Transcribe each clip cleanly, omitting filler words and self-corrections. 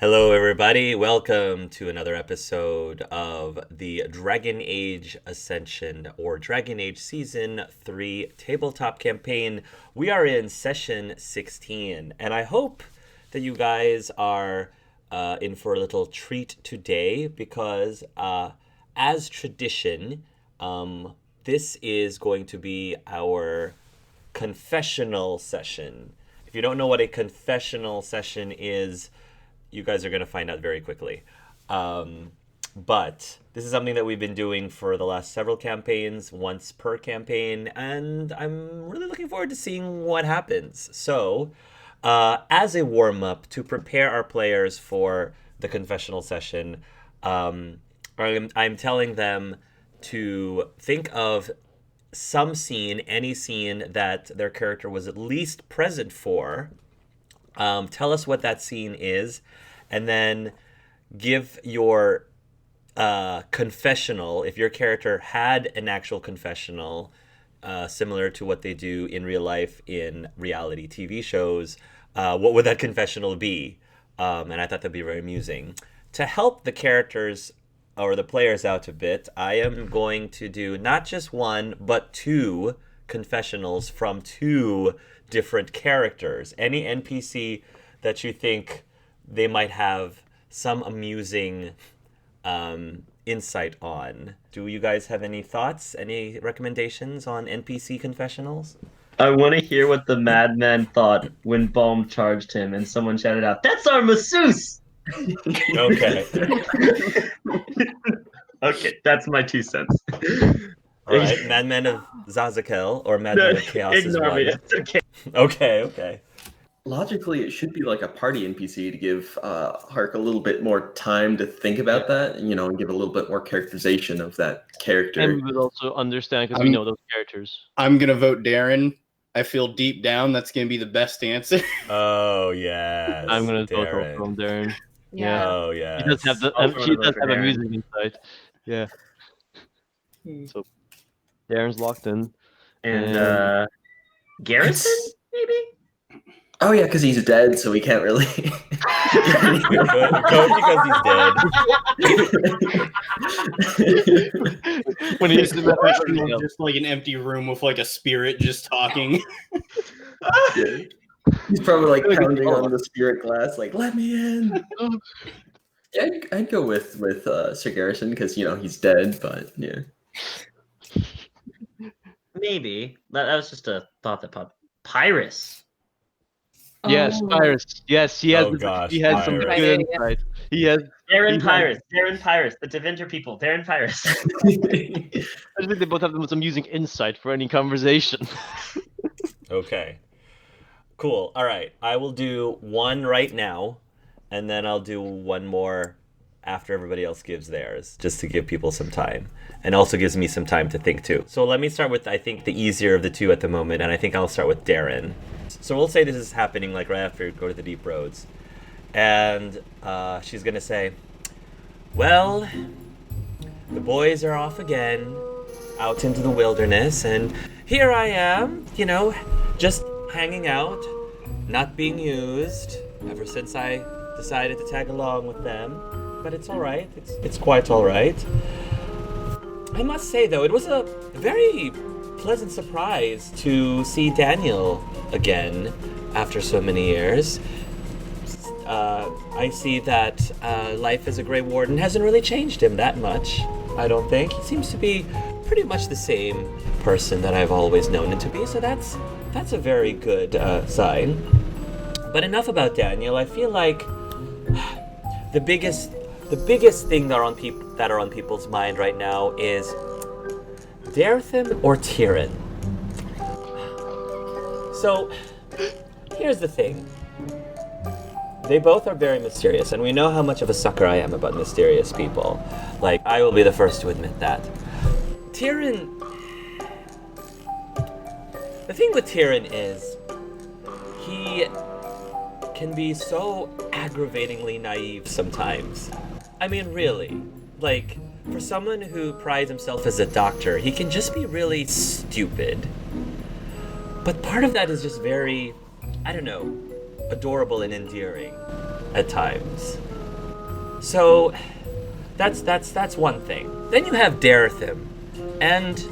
Hello, everybody. Welcome to another episode of the Dragon Age Ascension or Dragon Age Season 3 Tabletop campaign. We are in session 16, and I hope that you guys are in for a little treat today because, as tradition, this is going to be our confessional session. If you don't know what a confessional session is, you guys are going to find out very quickly. But this is something that we've been doing for the last several campaigns, once per campaign, and I'm really looking forward to seeing what happens. So, as a warm-up to prepare our players for the confessional session, I'm telling them to think of some scene, any scene that their character was at least present for. Tell us what that scene is, and then give your confessional. If your character had an actual confessional, similar to what they do in real life in reality TV shows, what would that confessional be? And I thought that'd be very amusing. To help the characters or the players out a bit, I am going to do not just one, but two confessionals from two different characters. Any NPC that you think they might have some amusing insight on. Do you guys have any thoughts, any recommendations on NPC confessionals? I want to hear what the madman thought when Balm charged him and someone shouted out, "That's our masseuse!" Okay. Okay, that's my 2 cents. All right, Madman of Zazakel or Madman of Chaos is Ignore one. me, it's okay. Okay. Logically, it should be like a party NPC to give Hark a little bit more time to think about that, and give a little bit more characterization of that character. And we would also understand because we know those characters. I'm going to vote Darren. I feel deep down that's going to be the best answer. Oh, yes. I'm going to vote Darren. from Darren. Yeah. Oh, yeah. He does have I'll vote for a Darren. music insight. Yeah. So Darren's locked in. And Garrison, maybe? Oh yeah, because he's dead, so we can't really. Go because he's dead. When he's Just like an empty room with like a spirit just talking. Yeah. He's probably like pounding on the spirit glass, like "Let me in." Yeah, I'd go with Sir Garrison because he's dead, but yeah. Maybe. That was just a thought that popped. Pyrus. Yes, Pyrus. Yes, he has. Oh, gosh, he has some Pyrus. good insight. He has. Darren He- Pyrus, the Deventer people. Darren Pyrus. I think they both have the most amusing insight for any conversation. Okay. Cool. All right. I will do one right now, and then I'll do one more after everybody else gives theirs, just to give people some time. And also gives me some time to think too. So let me start with, I think, the easier of the two at the moment, and I think I'll start with Darren. So we'll say this is happening like right after you go to the Deep Roads. And she's going to say, well, the boys are off again, out into the wilderness, and here I am, just hanging out, not being used, ever since I decided to tag along with them. But it's all right. It's quite all right. I must say, though, it was a very pleasant surprise to see Daniel again after so many years. I see that life as a Grey Warden hasn't really changed him that much, I don't think. He seems to be pretty much the same person that I've always known him to be, so that's a very good sign. But enough about Daniel. I feel like the biggest thing that are on people's mind right now is Darethim or Tyrion. So here's the thing. They both are very mysterious, and we know how much of a sucker I am about mysterious people. Like, I will be the first to admit that. Tyrion... The thing with Tyrion is, he can be so aggravatingly naive sometimes. I mean, really. Like, for someone who prides himself as a doctor, he can just be really stupid. But part of that is just very, I don't know, adorable and endearing at times. So that's one thing. Then you have Darethim, and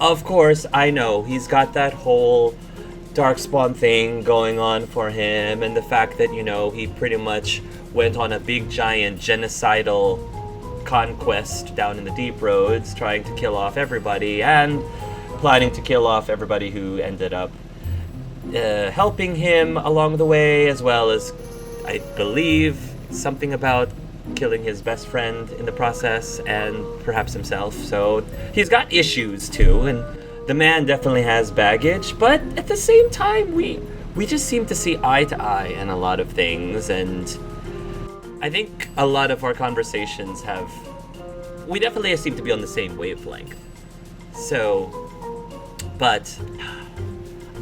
of course, I know he's got that whole Darkspawn thing going on for him, and the fact that he pretty much went on a big giant genocidal conquest down in the deep roads, trying to kill off everybody and planning to kill off everybody who ended up helping him along the way, as well as, I believe, something about killing his best friend in the process and perhaps himself. So he's got issues too, and the man definitely has baggage, but at the same time we just seem to see eye to eye in a lot of things, and I think a lot of our conversations we definitely seem to be on the same wavelength. So, but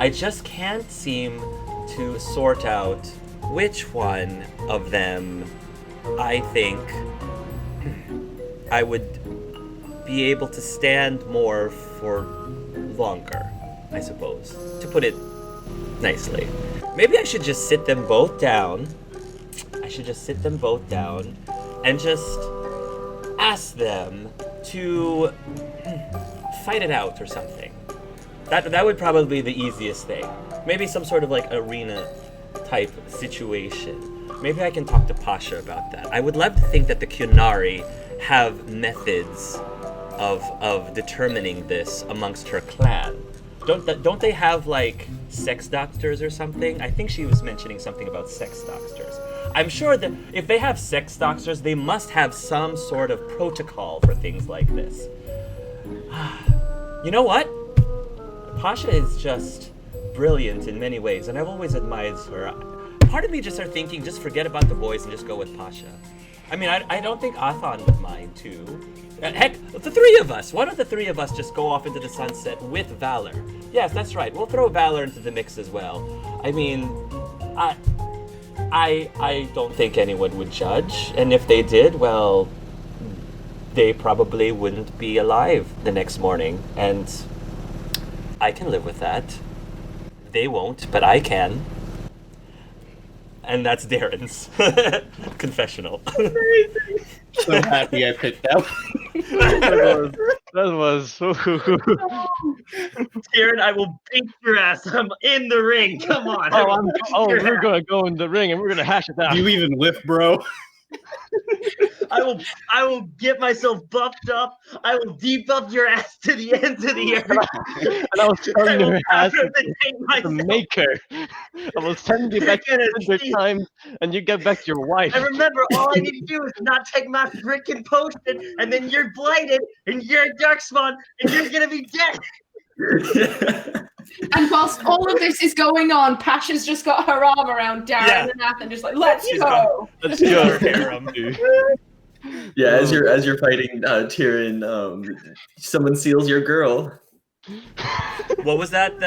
I just can't seem to sort out which one of them I think I would be able to stand more for longer, I suppose, to put it nicely. Maybe I should just sit them both down. And just ask them to fight it out or something. That would probably be the easiest thing. Maybe some sort of like arena type situation. Maybe I can talk to Pasha about that. I would love to think that the Kunari have methods of determining this amongst her clan. Don't they have like sex doctors or something? I think she was mentioning something about sex doctors. I'm sure that if they have sex doctors, they must have some sort of protocol for things like this. You know what? Pasha is just brilliant in many ways, and I've always admired her. Part of me just started thinking, just forget about the boys and just go with Pasha. I mean, I don't think Athan would mind too. Heck, the three of us. Why don't the three of us just go off into the sunset with Valor? Yes, that's right. We'll throw Valor into the mix as well. I mean, I don't think anyone would judge, and if they did, well, they probably wouldn't be alive the next morning, and I can live with that. They won't, but I can. And that's Darren's confessional. So happy I picked that one. That was. Darren, I will beat your ass. I'm in the ring. Come on. We're gonna go in the ring and we're gonna hash it out. Do you even lift, bro? I will get myself buffed up. I will debuff your ass to the ends of the earth. And I will turn your ass myself. the maker. I will send you back 100 times and you get back to your wife. And remember, all I need to do is not take my freaking potion, and then you're blighted, and you're a Darkspawn, and you're gonna be dead. And whilst all of this is going on, Pasha's just got her arm around Darren and Nathan, just like, let's go. Let's go, harem. Yeah, as you're fighting Tyrion, someone seals your girl. What was that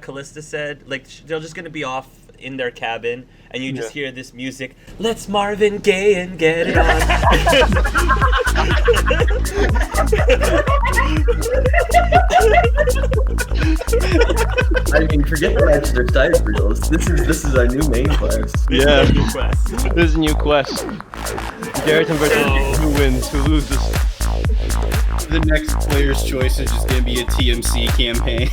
Callista said? Like, they're just gonna be off in their cabin, and you just hear this music. Let's Marvin Gaye and get it on. I mean, forget the Bachelor Dive reels. This is our new main quest. Yeah, New quest. this is a new quest. Garrison versus who wins, who loses. The next player's choice is just going to be a TMC campaign.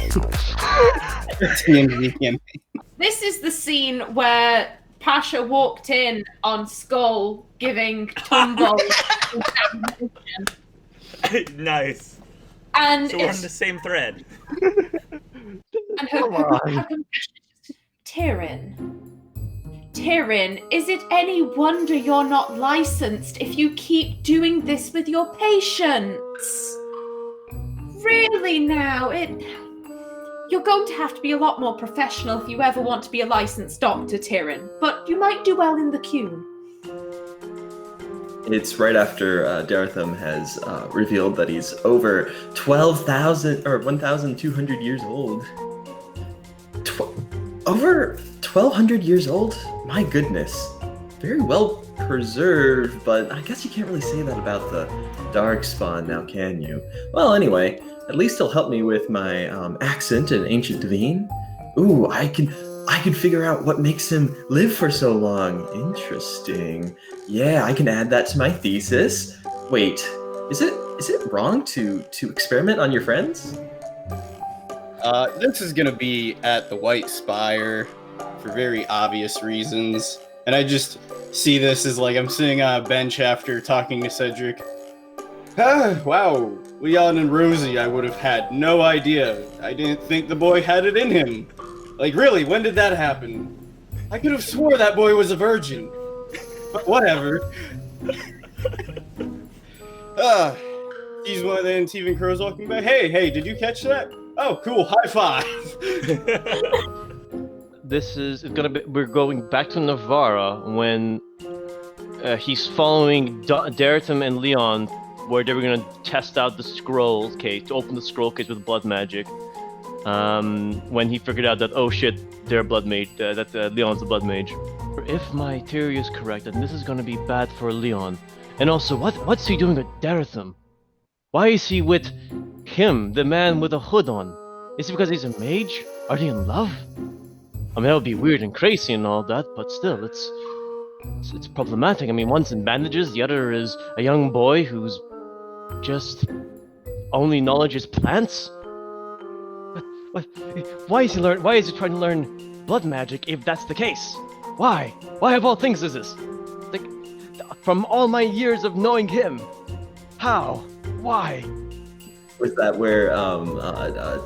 TMC campaign. This is the scene where Pasha walked in on Skull giving Tumble. Nice. And So we're on the same thread. And her confession is, Tyrion, is it any wonder you're not licensed if you keep doing this with your patients? Really now, you're going to have to be a lot more professional if you ever want to be a licensed doctor, Tyrion, but you might do well in the queue. It's right after Darethim has revealed that he's over 12,000 or 1,200 years old. Over 1,200 years old? My goodness. Very well preserved, but I guess you can't really say that about the Darkspawn now, can you? Well, anyway, at least he'll help me with my accent in Ancient Divine. Ooh, I could figure out what makes him live for so long. Interesting. Yeah, I can add that to my thesis. Wait, is it wrong to experiment on your friends? This is gonna be at the White Spire for very obvious reasons. And I just see this as like I'm sitting on a bench after talking to Cedric. Wow, Leon and Rosie, I would have had no idea. I didn't think the boy had it in him. Like, really, when did that happen? I could have swore that boy was a virgin. But whatever. He's one of the Antivan crows walking by. Hey, did you catch that? Oh, cool, high five. We're going back to Navarra when he's following Daratham and Leon, where they were gonna test out the scroll case, to open the scroll case with blood magic. When he figured out that, oh shit, they're blood mage, that Leon's a blood mage. If my theory is correct, then this is gonna be bad for Leon. And also, what's he doing with Daratham? Why is he with him, the man with a hood on? Is it because he's a mage? Are they in love? I mean, that would be weird and crazy and all that, but still, it's problematic. I mean, one's in bandages, the other is a young boy who's just only knowledge is plants. Why is he trying to learn blood magic if that's the case? Why of all things is this? Like, from all my years of knowing him, how? Why? Was that where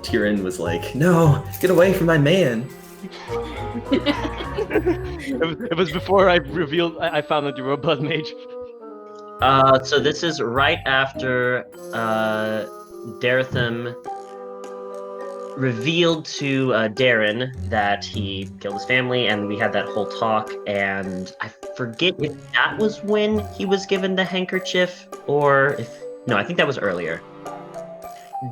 Tyrion was like, "No, get away from my man"? It was before I found that you were a blood mage. So this is right after Daratham revealed to Darren that he killed his family, and we had that whole talk, and I forget if that was when he was given the handkerchief, or if... No, I think that was earlier.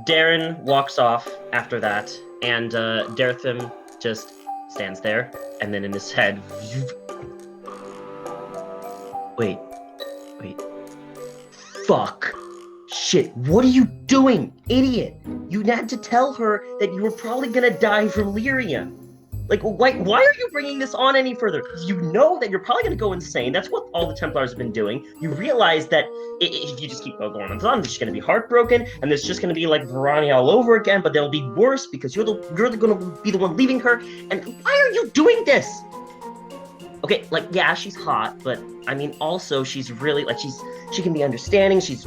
Darren walks off after that, and Daratham just stands there, and then in his head... Wait. Fuck. Shit, what are you doing, idiot? You had to tell her that you were probably gonna die from Lyria. Like, why are you bringing this on any further? You know that you're probably gonna go insane. That's what all the Templars have been doing. You realize that if you just keep going on, they're just gonna be heartbroken, and it's just gonna be like Verani all over again, but they'll be worse because you're gonna be the one leaving her. And why are you doing this? Okay, like, yeah, she's hot, but I mean, also she's really like she can be understanding. She's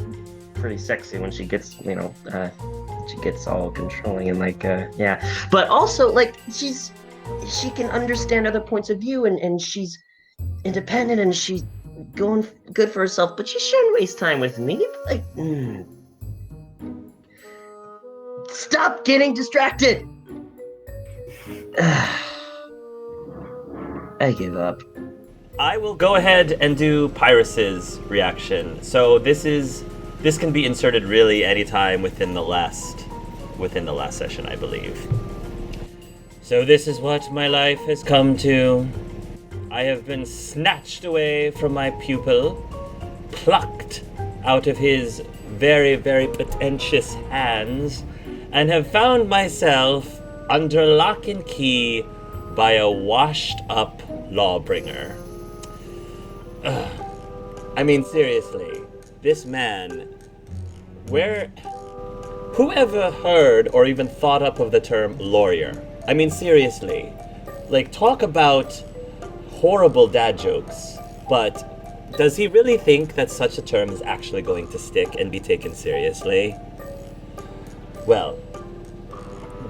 pretty sexy when she gets, she gets all controlling and like, yeah. But also, like, she can understand other points of view, and she's independent, and she's going good for herself, but she shouldn't waste time with me. Like, Stop getting distracted! I give up. I will go ahead and do Pyrus's reaction. So this can be inserted really anytime within the last session, I believe. So this is what my life has come to. I have been snatched away from my pupil, plucked out of his very, very pretentious hands, and have found myself under lock and key by a washed-up lawbringer. I mean, seriously, this man, whoever heard or even thought up of the term lawyer? I mean, seriously, like, talk about horrible dad jokes, but does he really think that such a term is actually going to stick and be taken seriously? Well,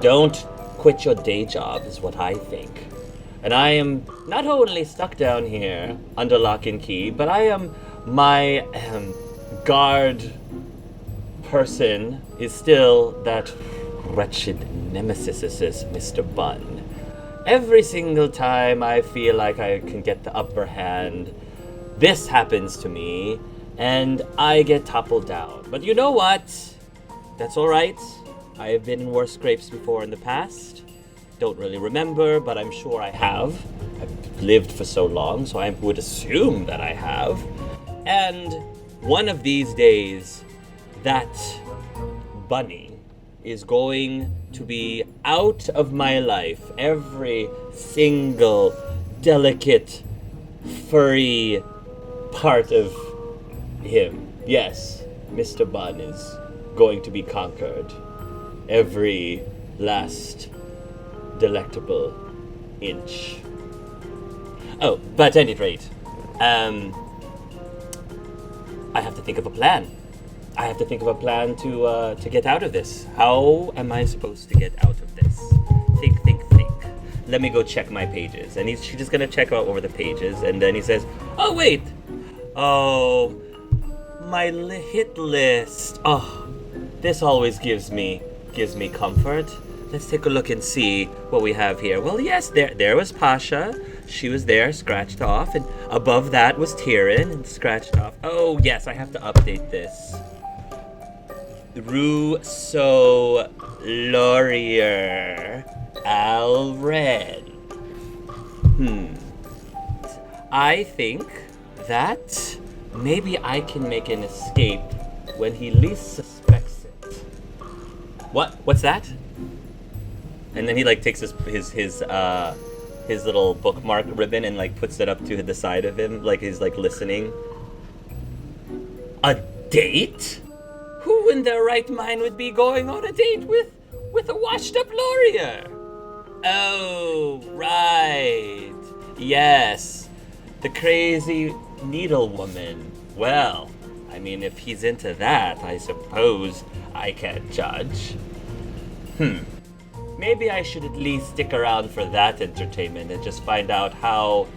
don't quit your day job is what I think. And I am not only stuck down here under lock and key, but I am my guard person is still that wretched nemesis, Mr. Bunn. Every single time I feel like I can get the upper hand, this happens to me, and I get toppled down. But you know what? That's alright. I have been in worse scrapes before in the past. Don't really remember, but I'm sure I have. I've lived for so long, so I would assume that I have. And one of these days, that bunny is going to be out of my life. Every single delicate, furry part of him. Yes, Mr. Bun is going to be conquered. Every last delectable inch. Oh, but at any rate, I have to think of a plan. I have to think of a plan to get out of this. How am I supposed to get out of this? Think. Let me go check my pages. And she's just gonna check out over the pages, and then he says, "Oh wait, oh, my hit list. Oh, this always gives me comfort. Let's take a look and see what we have here. Well, yes, there was Pasha. She was there, scratched off, and above that was Tyrion, and scratched off. Oh yes, I have to update this. Russo Laurier Alred. I think that maybe I can make an escape when he least suspects it. What's that? And then he like takes his little bookmark ribbon and like puts it up to the side of him, like he's like listening. A date? Who in their right mind would be going on a date with a washed-up lawyer? Oh, right. Yes. The crazy needle woman. Well, I mean, if he's into that, I suppose I can't judge. Maybe I should at least stick around for that entertainment and just find out how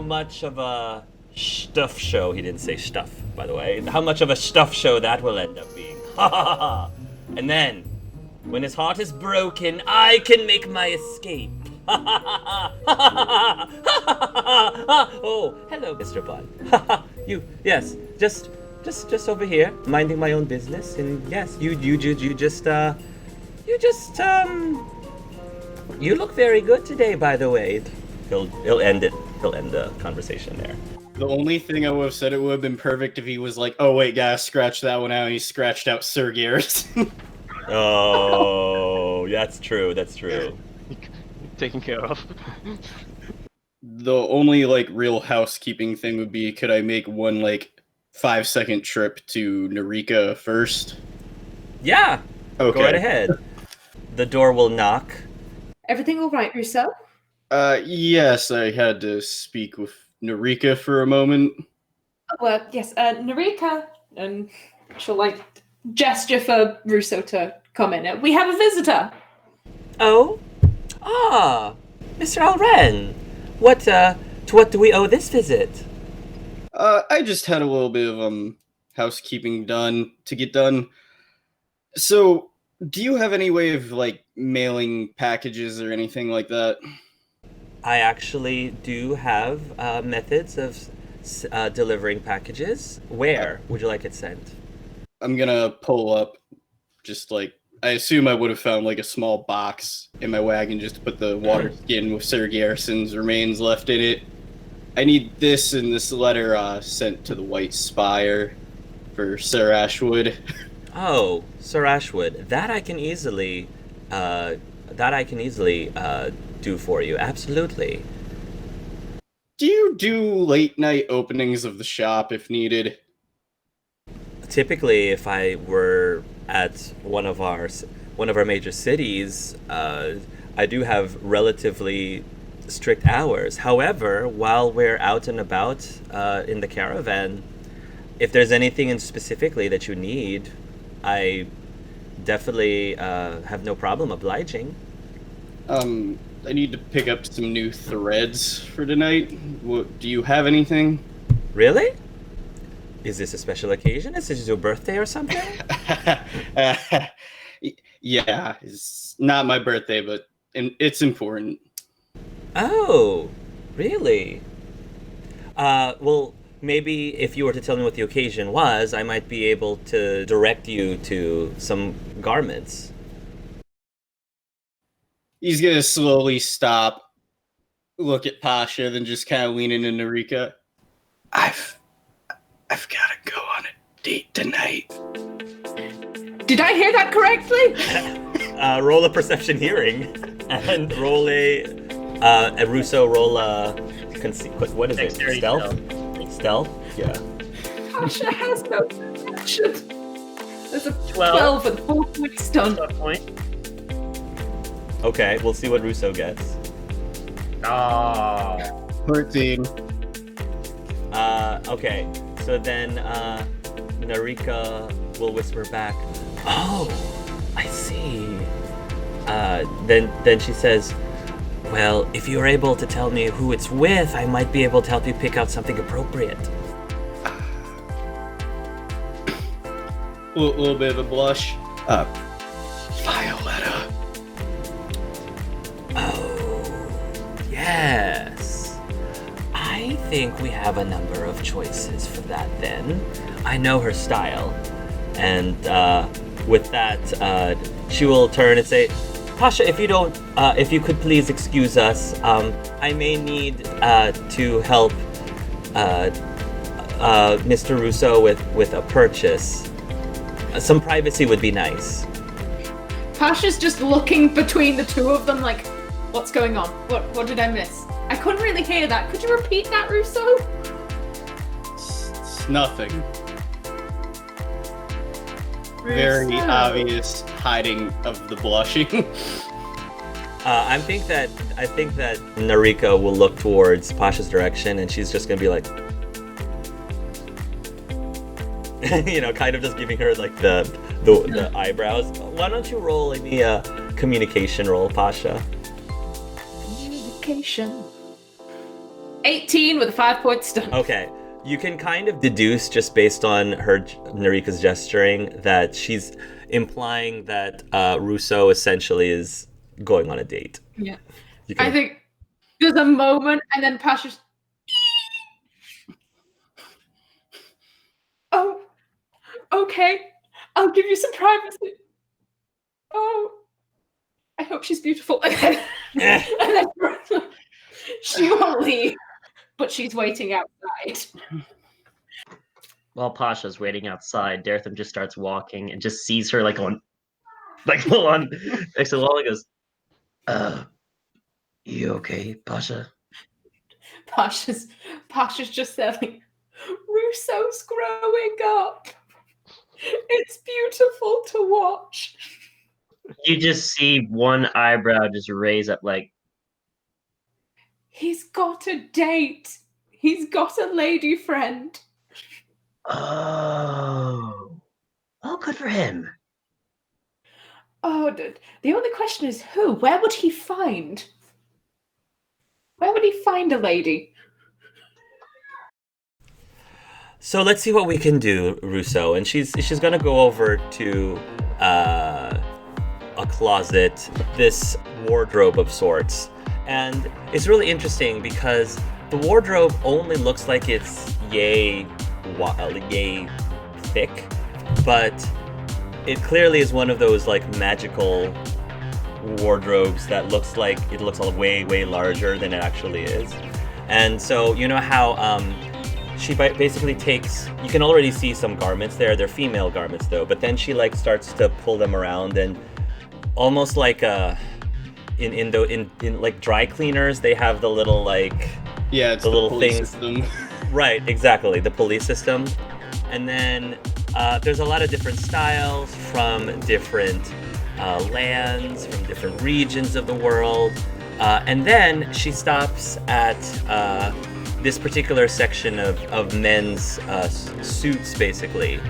much of a stuff show, he didn't say stuff, by the way, how much of a stuff show that will end up being. And then, when his heart is broken, I can make my escape. Oh, hello, Mr. Bun. Yes, just over here, minding my own business, and yes, you look very good today, by the way. He'll end it. He'll end the conversation there. The only thing I would have said, it would have been perfect if he was like, "Oh wait, guys, scratch that one out." And he scratched out Sir Garrison. Oh, that's true. Taken care of. The only like real housekeeping thing would be, could I make one like 5-second trip to Narika first? Yeah. Okay. Go right ahead. The door will knock. Everything all right, Rousseau? Yes, I had to speak with Narika for a moment. Well, yes, Narika, and she'll like gesture for Rousseau to come in. We have a visitor. Oh? Ah, Mr. Alren. To what do we owe this visit? I just had a little bit of housekeeping to get done. So, do you have any way of like mailing packages or anything like that? I actually do have methods of delivering packages. Where would you like it sent? I'm gonna pull up, just like, I assume I would have found like a small box in my wagon just to put the water skin with Sir Garrison's remains left in it. I need this and this letter sent to the White Spire for Sir Ashwood. Oh, Sir Ashwood, that I can easily do for you. Absolutely. Do you do late night openings of the shop if needed? Typically, if I were at one of our major cities, I do have relatively strict hours. However, while we're out and about in the caravan, if there's anything specifically that you need, I definitely have no problem obliging. I need to pick up some new threads for tonight. Do you have anything? Really? Is this a special occasion? Is this your birthday or something? Yeah, it's not my birthday, but it's important. Oh, really? Well, maybe if you were to tell me what the occasion was, I might be able to direct you to some garments. He's gonna slowly stop, look at Pasha, then just kind of lean into Narika. I've gotta go on a date tonight. Did I hear that correctly? Roll a perception hearing, and roll a Russo roll a what is it? Dexterity Stealth? Stealth? Yeah. Pasha has no perception. There's a 12. 12 and 4 points stunned. Point. Okay, we'll see what Russo gets. Oh. 13. Okay, so then Narika will whisper back, "Oh, I see." Then she says, "Well, if you're able to tell me who it's with, I might be able to help you pick out something appropriate." A little bit of a blush. Violetta. Oh, yes. I think we have a number of choices for that then. I know her style. And with that, she will turn and say, "Pasha, if you could please excuse us, I may need to help Mr. Russo with a purchase. Some privacy would be nice." Pasha's just looking between the two of them like, what's going on? What did I miss? I couldn't really hear that. Could you repeat that, Russo? It's nothing. Very Russo. obvious hiding of the blushing. I think that Narika will look towards Pasha's direction, and she's just gonna be like, kind of just giving her like the eyebrows. Why don't you roll a communication roll, Pasha? Communication. 18 with a 5-point stun. Okay, you can kind of deduce just based on Narika's gesturing that she's implying that Russo essentially is going on a date. Yeah. You can- I think there's a moment and then Pasha's... Oh, okay. I'll give you some privacy. Oh, I hope she's beautiful. and then she won't leave, but she's waiting outside. While Pasha's waiting outside, Daretham just starts walking and just sees her like full on next to the wall and goes, you okay, Pasha? Pasha's just there like, Russo's growing up. It's beautiful to watch. You just see one eyebrow just raise up like, He's got a date. He's got a lady friend. oh, good for him. Oh, the only question is who? Where would he find? Where would he find a lady? So let's see what we can do, Russo. And she's gonna go over to a closet, this wardrobe of sorts. And it's really interesting because the wardrobe only looks like it's yay thick, but it clearly is one of those like magical wardrobes that looks like it looks way larger than it actually is. And so you know how she basically takes, you can already see some garments there. They're female garments though, but then she like starts to pull them around, and almost like in like dry cleaners, they have the little like It's the little police things. system. Right, exactly, the police system. And then there's a lot of different styles from different lands, from different regions of the world. And then she stops at this particular section of men's suits, basically.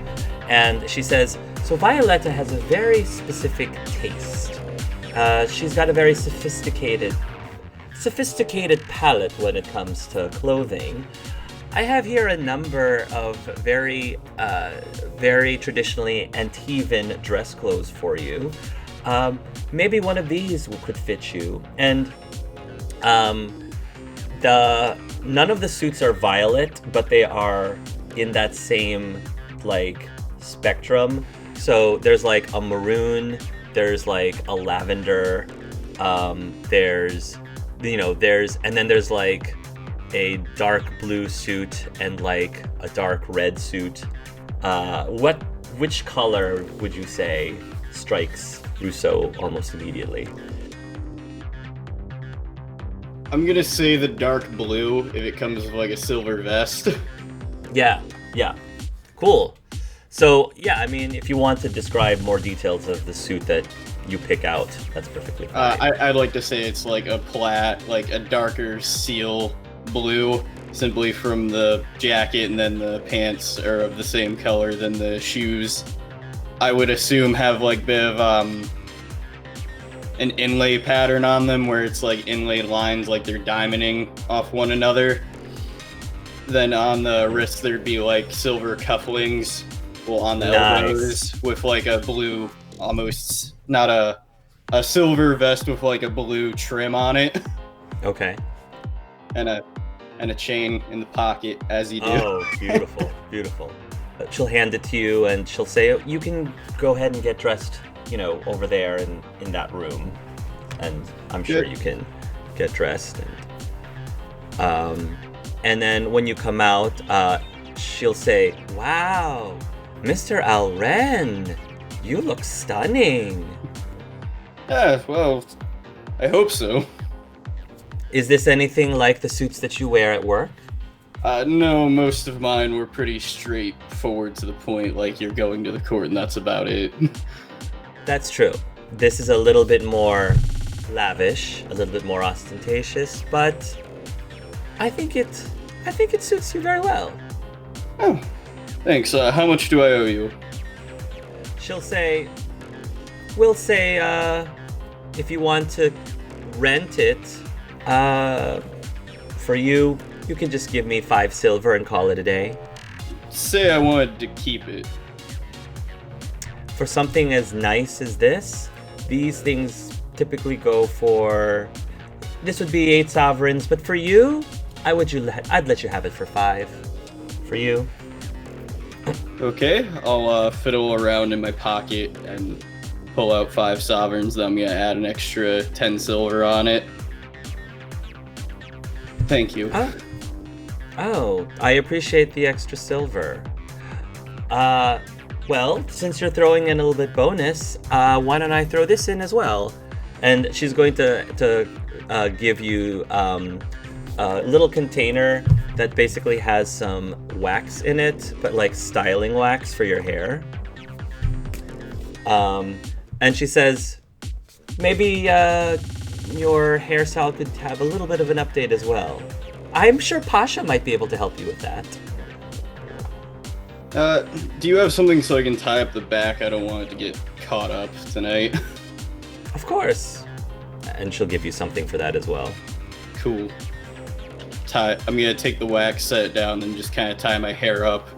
And she says, so Violetta has a very specific taste. She's got a very sophisticated palette when it comes to clothing. I have here a number of very traditionally Antivan dress clothes for you. Maybe one of these could fit you. And none of the suits are violet, but they are in that same like spectrum. So there's like a maroon, there's like a lavender, there's like a dark blue suit and like a dark red suit. What which color would you say strikes Rousseau almost immediately? I'm gonna say the dark blue if it comes with like a silver vest. Yeah. Cool. So, yeah, I mean, if you want to describe more details of the suit that you pick out, that's perfectly fine. I'd like to say it's like a like a darker seal blue, simply from the jacket, and then the pants are of the same color than the shoes. I would assume have like a bit of an inlay pattern on them where it's like inlaid lines like they're diamonding off one another. Then on the wrists there'd be like silver cufflinks, well on the elbows with like a blue, almost not a silver vest with like a blue trim on it. Okay. And a chain in the pocket as you do. Oh, beautiful. She'll hand it to you and she'll say, you can go ahead and get dressed, over there in that room. And I'm sure you can get dressed. And then when you come out, she'll say, wow, Mr. Alren, you look stunning. Yeah, well, I hope so. Is this anything like the suits that you wear at work? No, most of mine were pretty straightforward to the point, like you're going to the court and that's about it. That's true. This is a little bit more lavish, a little bit more ostentatious, but I think it suits you very well. Oh, thanks. How much do I owe you? We'll say, if you want to rent it, for you can just give me 5 silver and call it a day. Say I wanted to keep it. For something as nice as this, these things typically go for, this would be 8 sovereigns, but for you, I'd let you have it for 5. For you. Okay, I'll fiddle around in my pocket and pull out 5 sovereigns, then I'm gonna add an extra 10 silver on it. Thank you. Oh, I appreciate the extra silver. Well, since you're throwing in a little bit bonus, why don't I throw this in as well? And she's going to give you a little container that basically has some wax in it, but like styling wax for your hair. And she says, maybe your hairstyle could have a little bit of an update as well. I'm sure Pasha might be able to help you with that. Do you have something so I can tie up the back? I don't want it to get caught up tonight. Of course. And she'll give you something for that as well. Cool. I'm gonna take the wax, set it down, and just kind of tie my hair up.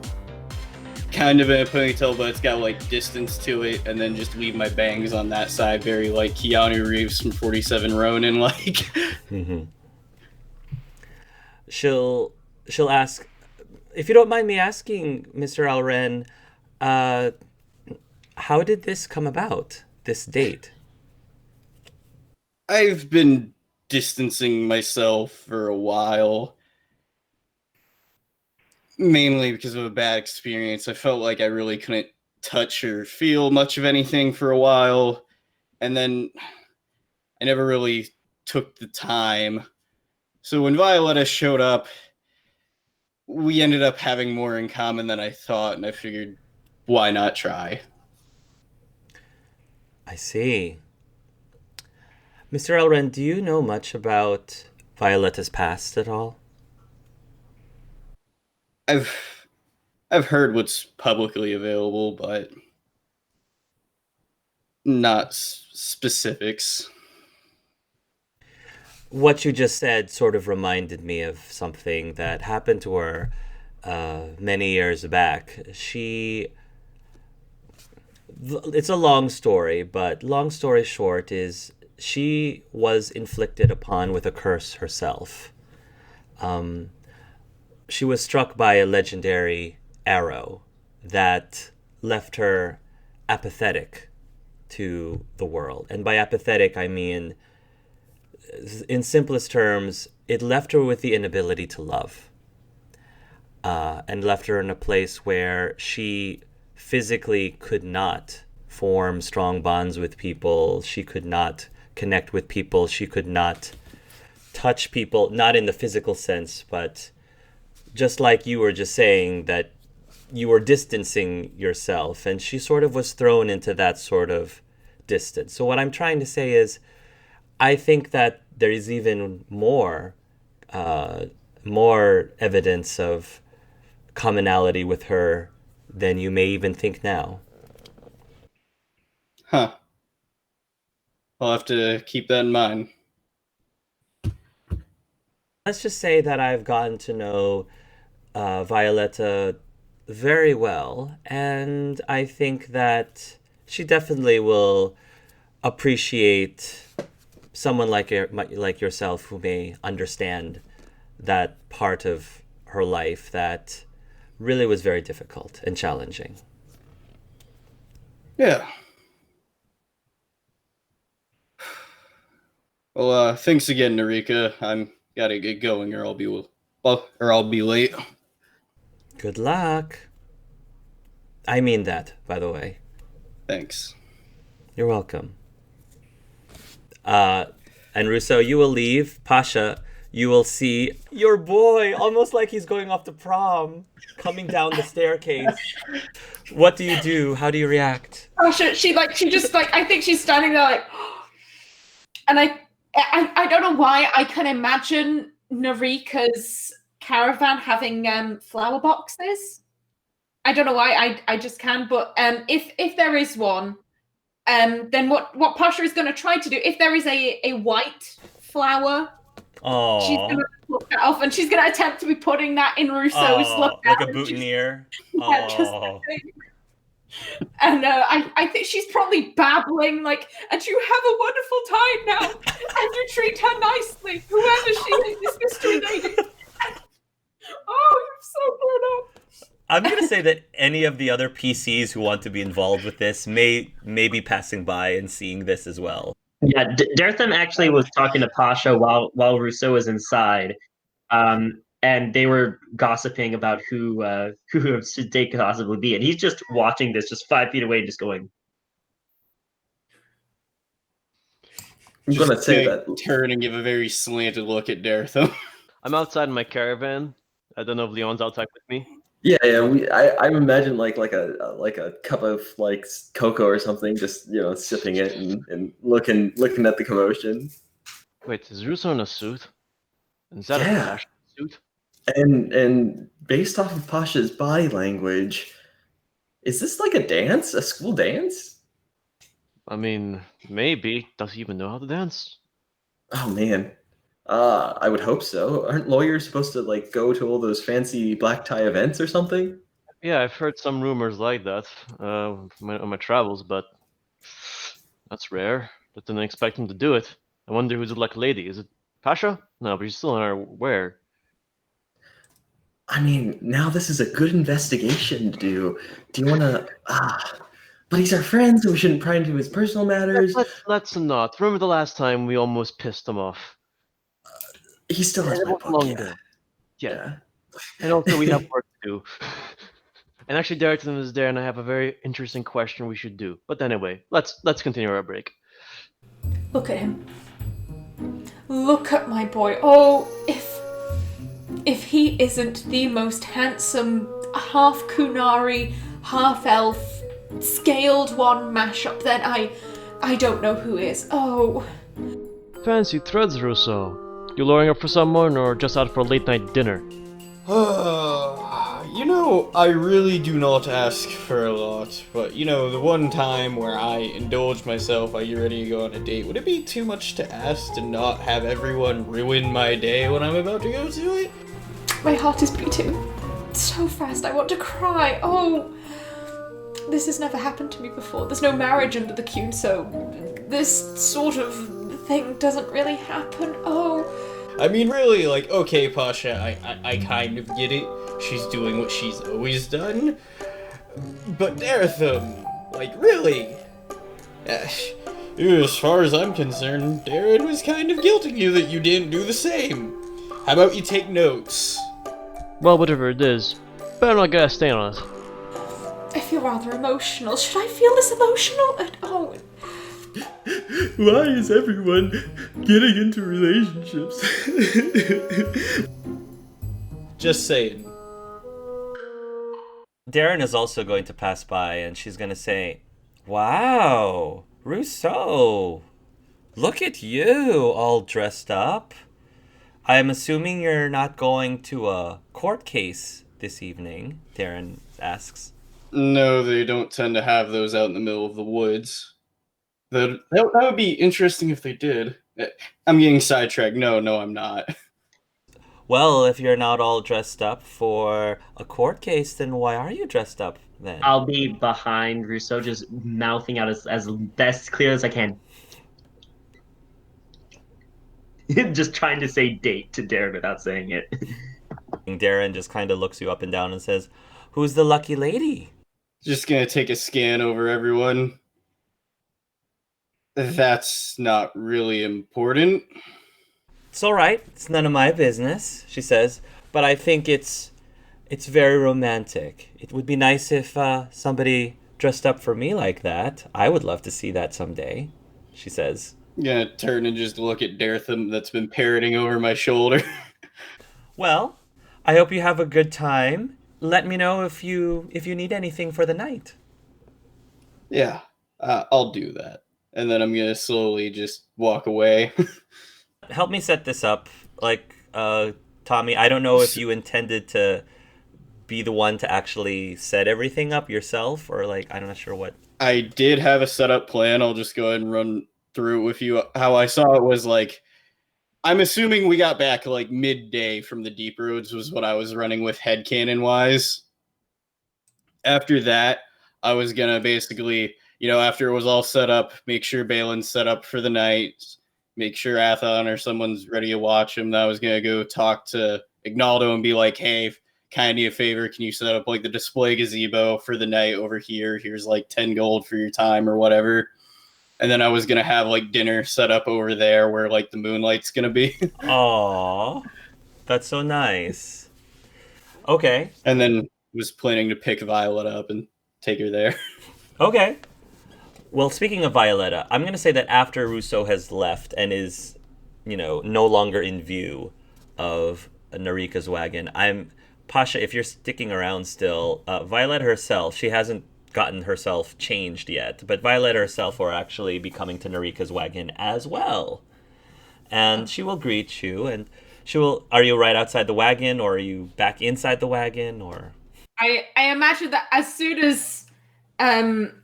Kind of in a ponytail, but it's got like distance to it, and then just leave my bangs on that side, very like Keanu Reeves from 47 Ronin, like. Mm-hmm. She'll ask, if you don't mind me asking, Mr. Alren, how did this come about, this date? I've been distancing myself for a while, mainly because of a bad experience. I felt like I really couldn't touch or feel much of anything for a while, and then I never really took the time. So when Violetta showed up, we ended up having more in common than I thought, and I figured, why not try? I see. Mr. Elren, do you know much about Violetta's past at all? I've heard what's publicly available, but not specifics. What you just said sort of reminded me of something that happened to her many years back. It's a long story, but long story short is she was inflicted upon with a curse herself. She was struck by a legendary arrow that left her apathetic to the world. And by apathetic, I mean, in simplest terms, it left her with the inability to love. And left her in a place where she physically could not form strong bonds with people. She could not connect with people. She could not touch people, not in the physical sense, but just like you were just saying, that you were distancing yourself, and she sort of was thrown into that sort of distance. So what I'm trying to say is, I think that there is even more evidence of commonality with her than you may even think now. Huh. I'll have to keep that in mind. Let's just say that I've gotten to know Violetta very well, and I think that she definitely will appreciate someone like yourself who may understand that part of her life that really was very difficult and challenging. Yeah. Well, thanks again, Narika. I'm gotta get going, or I'll be late. Good luck. I mean that, by the way. Thanks. You're welcome. And Russo, you will leave. Pasha, you will see your boy, almost like he's going off to prom, coming down the staircase. What do you do? How do you react? Pasha, she just I think she's standing there like, and I don't know why I can imagine Narika's caravan having flower boxes. I don't know why, I just can, but if there is one, then what Pasha is going to try to do, if there is a white flower, she's going to pluck that off, and she's going to attempt to be putting that in Rousseau's look, like a boutonniere. And I think she's probably babbling like, and you have a wonderful time now, and you treat her nicely, whoever she is, this mystery lady. Oh, you're so grown up. I'm going to say that any of the other PCs who want to be involved with this may be passing by and seeing this as well. Yeah, Dartham actually was talking to Pasha while Rousseau was inside, and they were gossiping about who should they possibly be, and he's just watching this, just 5 feet away, just going. I'm gonna say that. Turn and give a very slanted look at Dartham. I'm outside in my caravan. I don't know if Leon's outside with me. Yeah. I imagine like a cup of like cocoa or something, just sipping it and looking at the commotion. Wait, is Russo in a suit? Is that a fashion suit? And based off of Pasha's body language, is this like a school dance? I mean, maybe. Does he even know how to dance? Oh man. I would hope so. Aren't lawyers supposed to like go to all those fancy black tie events or something? Yeah, I've heard some rumors like that on my travels, but that's rare. I didn't expect him to do it. I wonder who's the lucky lady. Is it Pasha? No, but she's still in our where? I mean, now this is a good investigation to do. Do you want to? But he's our friend, so we shouldn't pry into his personal matters. Let's not. Remember the last time we almost pissed him off? He still has my book. Yeah. And also, we have work to do. And actually, Darrington is there, and I have a very interesting question we should do. But anyway, let's continue our break. Look at him. Look at my boy. Oh, if he isn't the most handsome half Kunari, half elf, scaled one mashup, then I don't know who is. Oh. Fancy threads, Russo. You luring up for someone, or just out for a late night dinner? I really do not ask for a lot, but the one time where I indulge myself, I get ready to go on a date, would it be too much to ask to not have everyone ruin my day when I'm about to go to it? My heart is beating so fast, I want to cry. Oh, this has never happened to me before. There's no marriage under the Kuhn, so this sort of thing doesn't really happen. Oh. I mean, really, okay, Pasha, I kind of get it. She's doing what she's always done. But Dartham, really? As far as I'm concerned, Darren was kind of guilting you that you didn't do the same. How about you take notes? Well, whatever it is, better not get a stain on it. I feel rather emotional. Should I feel this emotional? Oh. Why is everyone getting into relationships? Just saying. Darren is also going to pass by, and she's going to say, "Wow, Rousseau, look at you, all dressed up. I'm assuming you're not going to a court case this evening," Darren asks. No, they don't tend to have those out in the middle of the woods. That would be interesting if they did. I'm getting sidetracked. No, I'm not. Well, if you're not all dressed up for a court case, then why are you dressed up then? I'll be behind Rousseau, just mouthing out as best clear as I can. Just trying to say date to Darren without saying it. Darren just kind of looks you up and down and says, "Who's the lucky lady?" Just gonna take a scan over everyone. That's not really important. "It's all right. It's none of my business," she says. "But I think it's very romantic. It would be nice if somebody dressed up for me like that. I would love to see that someday," she says. I'm gonna turn and just look at Dartham that's been parroting over my shoulder. "Well, I hope you have a good time. Let me know if you need anything for the night." Yeah, I'll do that. And then I'm gonna slowly just walk away. Help me set this up. Like, Tommy, I don't know if you intended to be the one to actually set everything up yourself, or like, I'm not sure what. I did have a setup plan. I'll just go ahead and run through it with you. How I saw it was like, I'm assuming we got back like midday from the deep roads was what I was running with headcanon wise. After that, I was gonna basically, after it was all set up, make sure Balin's set up for the night, make sure Athon or someone's ready to watch him. Then I was gonna go talk to Ignaldo and be like, "Hey, kind of need a favor. Can you set up like the display gazebo for the night over here? Here's like 10 gold for your time or whatever." And then I was gonna have like dinner set up over there where like the moonlight's gonna be. Aww, that's so nice. Okay. And then was planning to pick Violet up and take her there. Okay. Well, speaking of Violetta, I'm going to say that after Rousseau has left and is, no longer in view of Narika's wagon, Pasha, if you're sticking around still, Violet herself, she hasn't gotten herself changed yet, but Violet herself will actually be coming to Narika's wagon as well. And she will greet you, and are you right outside the wagon, or are you back inside the wagon, or? I imagine that as soon as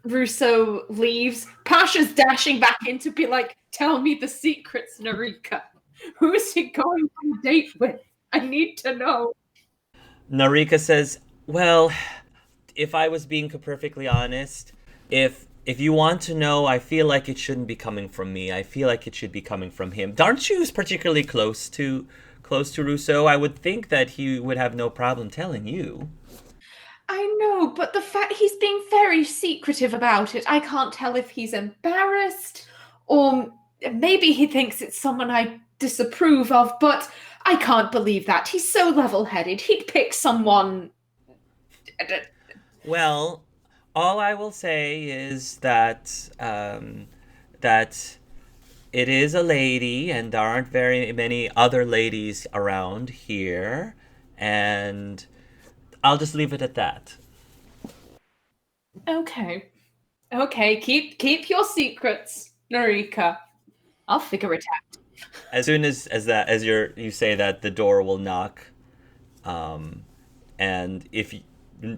Rousseau leaves, Pasha's dashing back in to be like, "Tell me the secrets, Narika. Who is he going on a date with? I need to know." Narika says, "Well, if I was being perfectly honest, if you want to know, I feel like it shouldn't be coming from me. I feel like it should be coming from him. Aren't you particularly close to Rousseau? I would think that he would have no problem telling you." I know, but the fact he's being very secretive about it, I can't tell if he's embarrassed or maybe he thinks it's someone I disapprove of, but I can't believe that. He's so level-headed. He'd pick someone. Well, all I will say is that that it is a lady, and there aren't very many other ladies around here, and I'll just leave it at that. Okay. Keep your secrets, Narika. I'll figure it out. As soon as you say that, the door will knock, and if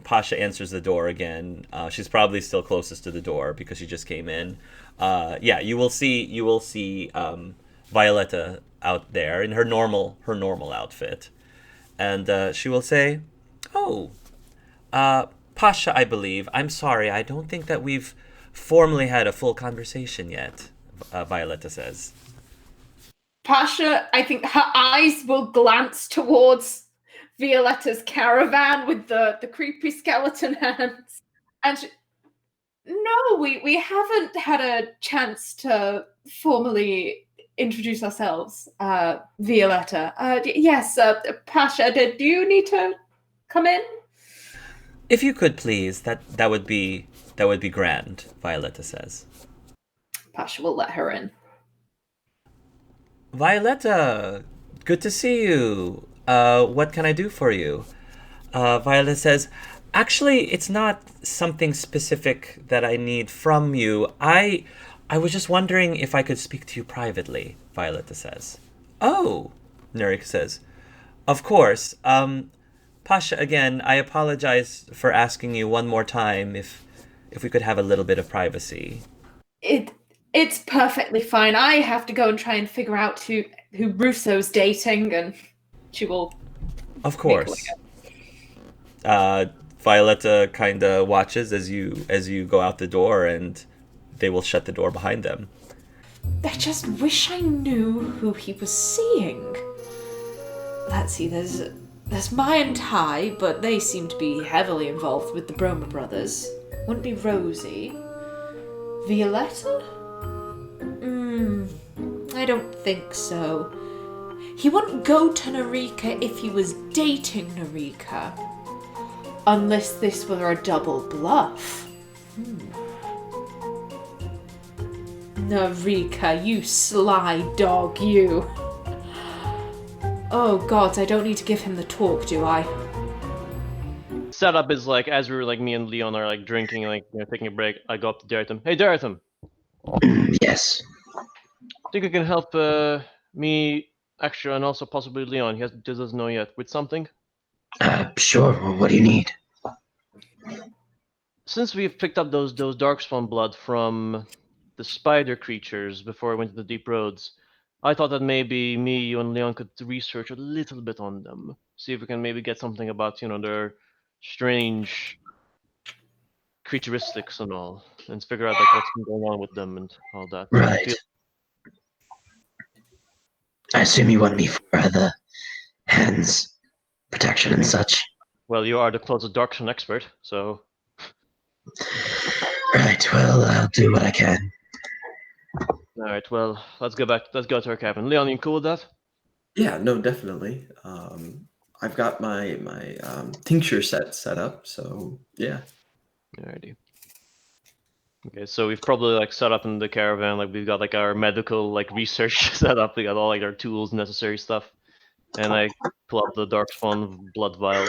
Pasha answers the door again, she's probably still closest to the door because she just came in. You will see Violetta out there in her normal outfit, and she will say, "Oh, Pasha, I believe. I'm sorry, I don't think that we've formally had a full conversation yet," Violetta says. Pasha, I think her eyes will glance towards Violetta's caravan with the creepy skeleton hands. And no, we haven't had a chance to formally introduce ourselves, Violetta. Yes, Pasha, do you need to come in? If you could please, that would be grand, Violetta says. Pasha will let her in. Violetta, good to see you. What can I do for you? Violetta says, actually, it's not something specific that I need from you. I was just wondering if I could speak to you privately, Violetta says. Oh, Nurik says. Of course. Pasha, again, I apologize for asking you one more time if we could have a little bit of privacy. It's perfectly fine. I have to go and try and figure out who Russo's dating, and she will. Of course. Violetta kind of watches as you go out the door, and they will shut the door behind them. I just wish I knew who he was seeing. Let's see. There's Maya and Ty, but they seem to be heavily involved with the Broma brothers. Wouldn't be Rosie. Violetta? I don't think so. He wouldn't go to Narika if he was dating Narika. Unless this were a double bluff. Narika, you sly dog, you. Oh gods, I don't need to give him the talk, do I? Setup is like, as we were like, me and Leon are like drinking, like, you know, taking a break, I go up to Daretham. Hey Daretham! Yes. Think you can help me, actually, and also possibly Leon, he doesn't know yet, with something? Sure. Well, what do you need? Since we've picked up those Darkspawn blood from the spider creatures before we went to the deep roads, I thought that maybe me, you, and Leon could research a little bit on them. See if we can maybe get something about, you know, their strange creaturistics and all, and figure out like what's been going on with them and all that. Right. I assume you want me for the hands protection and such. Well, you are the closest Darkspawn expert, so. Right. Well, I'll do what I can. All right. Well, let's go to our cabin. Leon, you cool with that? Yeah, no, definitely. I've got my tincture set up, so yeah. Alrighty. Okay, so we've probably like set up in the caravan, like we've got like our medical like research set up. We got all like our tools, necessary stuff, and I pull out the Darkspawn blood vial.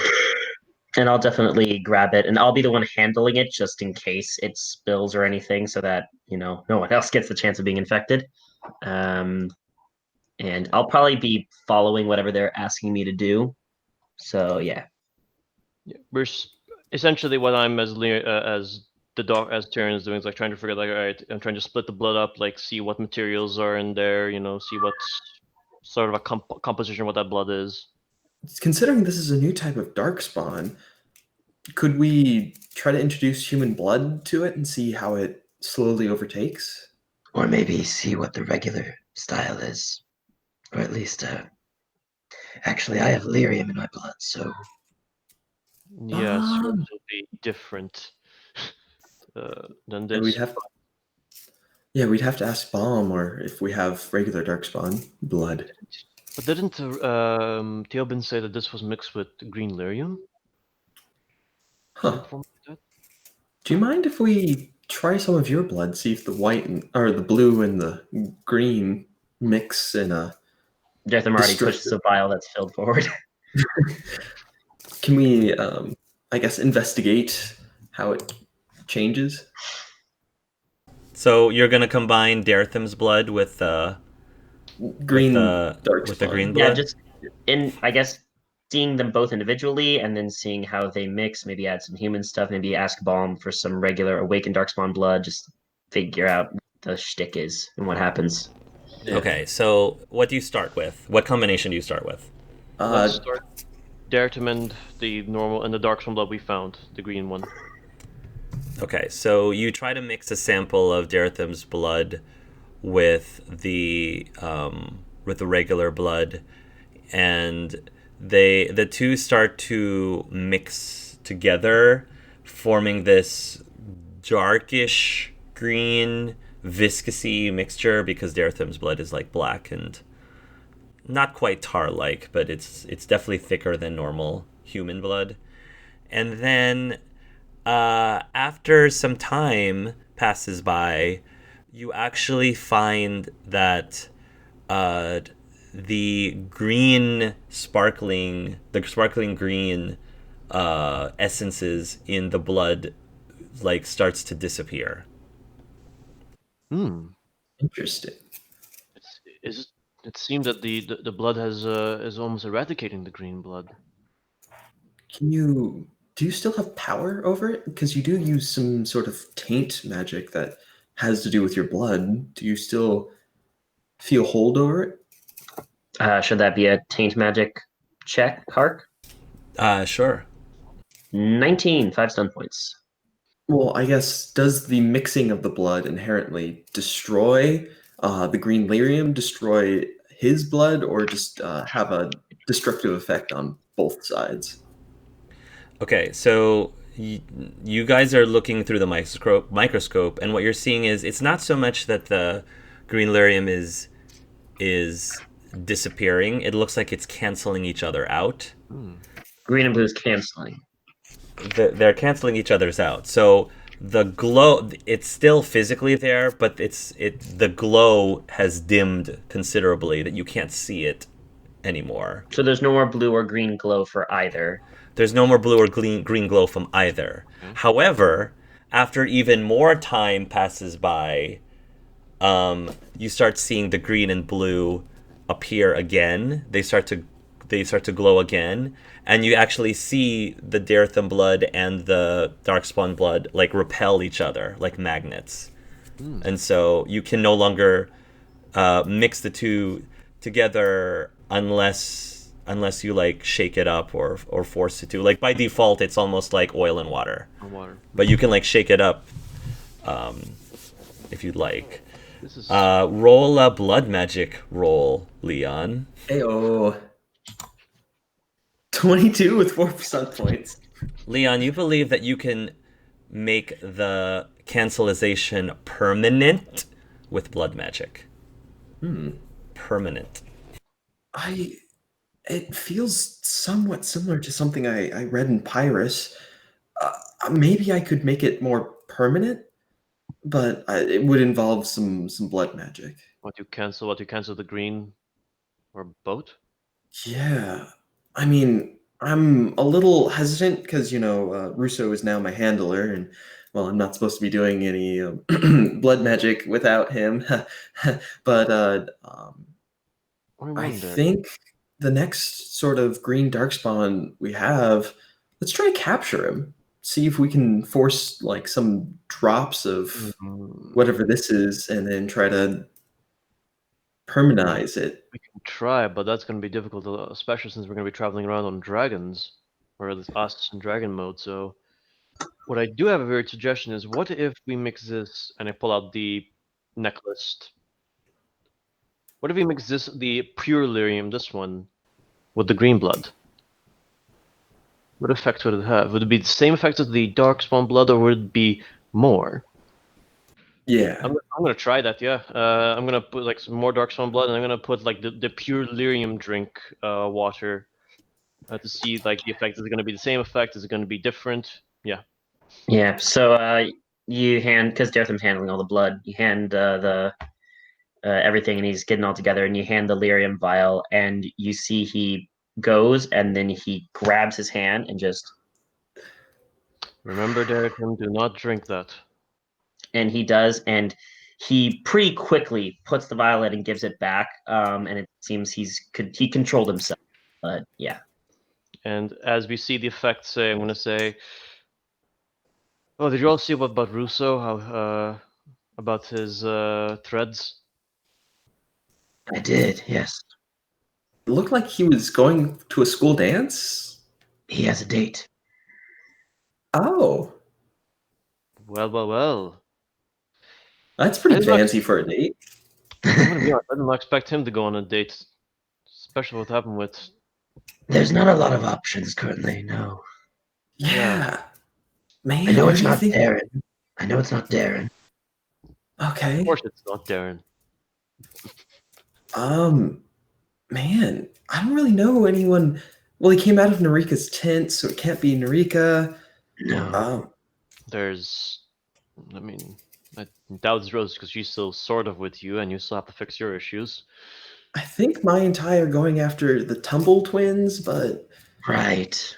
And I'll definitely grab it, and I'll be the one handling it just in case it spills or anything, so that, you know, no one else gets the chance of being infected. And I'll probably be following whatever they're asking me to do. So yeah. Yeah, essentially what I'm as Tyrion is doing is like trying to figure like, all right, I'm trying to split the blood up, like see what materials are in there, you know, see what's sort of a composition what that blood is. Considering this is a new type of darkspawn, could we try to introduce human blood to it and see how it slowly overtakes? Or maybe see what the regular style is. Or at least, actually, I have lyrium in my blood, so... Yes, it will be different than this. We'd have to ask Balm, or if we have regular darkspawn blood. But didn't Theobin say that this was mixed with green lyrium? Huh. Do you mind if we try some of your blood, see if the white or the blue and the green mix in a... Daretham already pushes a vial that's filled forward. Can we, I guess, investigate how it changes? So you're gonna combine Daretham's blood with green with the green blood? Yeah, just I guess seeing them both individually and then seeing how they mix, maybe add some human stuff, maybe ask Balm for some regular awakened darkspawn blood, just figure out what the shtick is and what happens. Yeah. Okay, so what do you start with? What combination do you start with? Let's start Daretham and the normal and the Darkspawn blood we found, the green one. Okay, so you try to mix a sample of Daretham's blood with the regular blood, and the two start to mix together, forming this darkish green viscousy mixture, because Daretham's blood is like black and not quite tar-like, but it's definitely thicker than normal human blood. And then After some time passes by, you actually find that uh, the sparkling green essences in the blood like starts to disappear. Hmm. Interesting. Is it seemed that the blood is almost eradicating the green blood. Do you still have power over it? Because you do use some sort of taint magic that has to do with your blood. Do you still feel hold over it? Should that be a taint magic check, Hark? Sure. 19, 5 stun points. Well, I guess, does the mixing of the blood inherently destroy the green lyrium, destroy his blood, or just have a destructive effect on both sides? Okay, so you guys are looking through the microscope, and what you're seeing is it's not so much that the green lyrium is disappearing. It looks like it's canceling each other out. Green and blue is canceling. They're canceling each other's out. So the glow, it's still physically there, but the glow has dimmed considerably that you can't see it anymore. So there's no more blue or green glow for either. There's no more blue or green glow from either. However, after even more time passes by, you start seeing the green and blue appear again. They start to glow again, and you actually see the Daretham blood and the Darkspawn blood like repel each other like magnets. And so you can no longer mix the two together unless you like shake it up or force it to. Like by default, it's almost like oil and water. But you can like shake it up if you'd like. This is Roll a blood magic roll, Leon. Ayo. 22 with 4% points. Leon, you believe that you can make the cancelization permanent with blood magic. Permanent. It feels somewhat similar to something I read in Pyrus. Maybe I could make it more permanent, but it would involve some blood magic. what you cancel the green or both? Yeah, I mean, I'm a little hesitant because Russo is now my handler, and well, I'm not supposed to be doing any blood magic without him. But I think the next sort of green darkspawn we have, let's try to capture him. See if we can force like some drops of whatever this is, and then try to permanize it. We can try, but that's going to be difficult, especially since we're going to be traveling around on dragons, or at least us in dragon mode. So, what I do have a weird suggestion is, what if we mix this, and I pull out the necklace. What if we mix the pure lyrium, this one, with the green blood? What effect would it have? Would it be the same effect as the darkspawn blood, or would it be more? Yeah. I'm gonna try that. Yeah, I'm gonna put like some more darkspawn blood, and I'm gonna put like the pure lyrium drink water to see like the effect. Is it gonna be the same effect? Is it gonna be different? Yeah. Yeah. So you hand, because Daretham's handling all the blood, you hand the everything, and he's getting all together, and you hand the lyrium vial, and you see he goes, and then he grabs his hand and just. Remember, Derrickon, do not drink that. And he does, and he pretty quickly puts the vial in and gives it back. And it seems he controlled himself. But yeah. And as we see the effects, I'm gonna say, oh, did you all see about Russo? How about his threads? I did, yes. It looked like he was going to a school dance. He has a date. Oh, Well. that's pretty fancy for a date. I'm gonna be honest, I did not expect him to go on a date, especially what happened with. There's not a lot of options currently, no. Yeah. Man, I know what it's do you not think? Darren. I know it's not Darren. Okay. Of course, it's not Darren. Man, I don't really know anyone. Well, he came out of Narika's tent, so it can't be Narika. No. there's, I mean, I doubt it's Rose because she's still sort of with you, and you still have to fix your issues. I think my and Ty are going after the Tumble twins, but Right.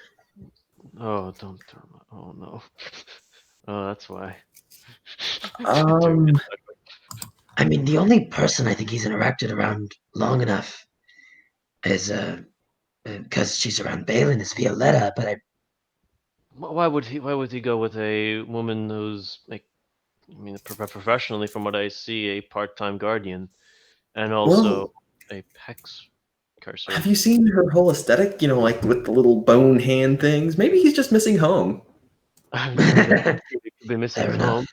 Oh, don't throw my. Oh no. Oh, that's why. um, I mean, the only person I think he's interacted around long enough is because she's around Balin is Violetta, but I Why would he? Why would he go with a woman who's like, I mean, professionally, from what I see, a part-time guardian, and also well, a Pex cursor? have you seen her whole aesthetic? You know, like with the little bone hand things. Maybe he's just missing home. I mean, yeah, he could be missing Fair his enough. home.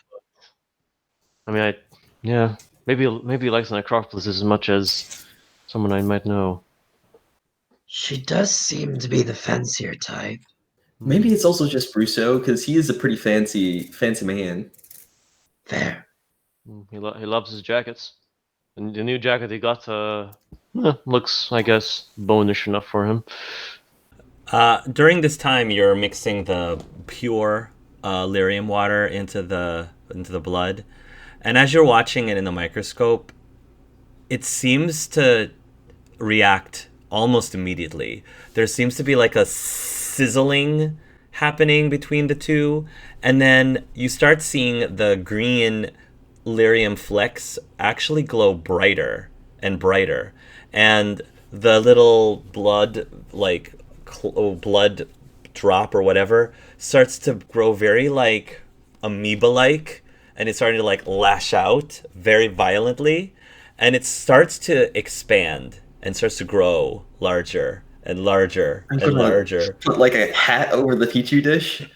I mean, yeah, maybe he likes the necropolis as much as someone I might know. She does seem to be the fancier type. Maybe it's also just Russo because he is a pretty fancy man. Fair. He loves his jackets. And the new jacket he got looks, I guess, bonish enough for him. During this time, you're mixing the pure lyrium water into the blood, and as you're watching it in the microscope, it seems to react almost immediately. There seems to be like a sizzling happening between the two, and then you start seeing the green lyrium flecks actually glow brighter and brighter, and the little blood blood drop or whatever starts to grow very like amoeba like, and it's starting to like lash out very violently, and it starts to expand and starts to grow larger and larger I'm and gonna larger. put like a hat over the petri dish.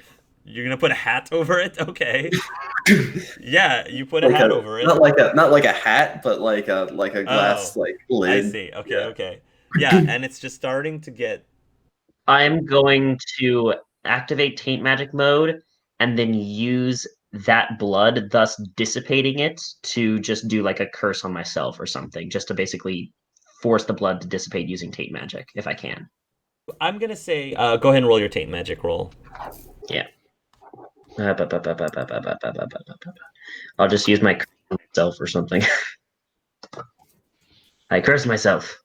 You're gonna put a hat over it? Okay. Yeah, you put a Like hat over it. not like a hat, but like a glass like lid. I see. Okay, Yeah. okay. Yeah, and it's just starting to get. I'm going to activate Taint Magic mode and then use that blood, thus dissipating it, to just do like a curse on myself or something, just to basically force the blood to dissipate using Taint Magic, if I can. I'm gonna say, go ahead and roll your taint magic roll. Yeah. I'll just use my curse on myself or something. I curse myself,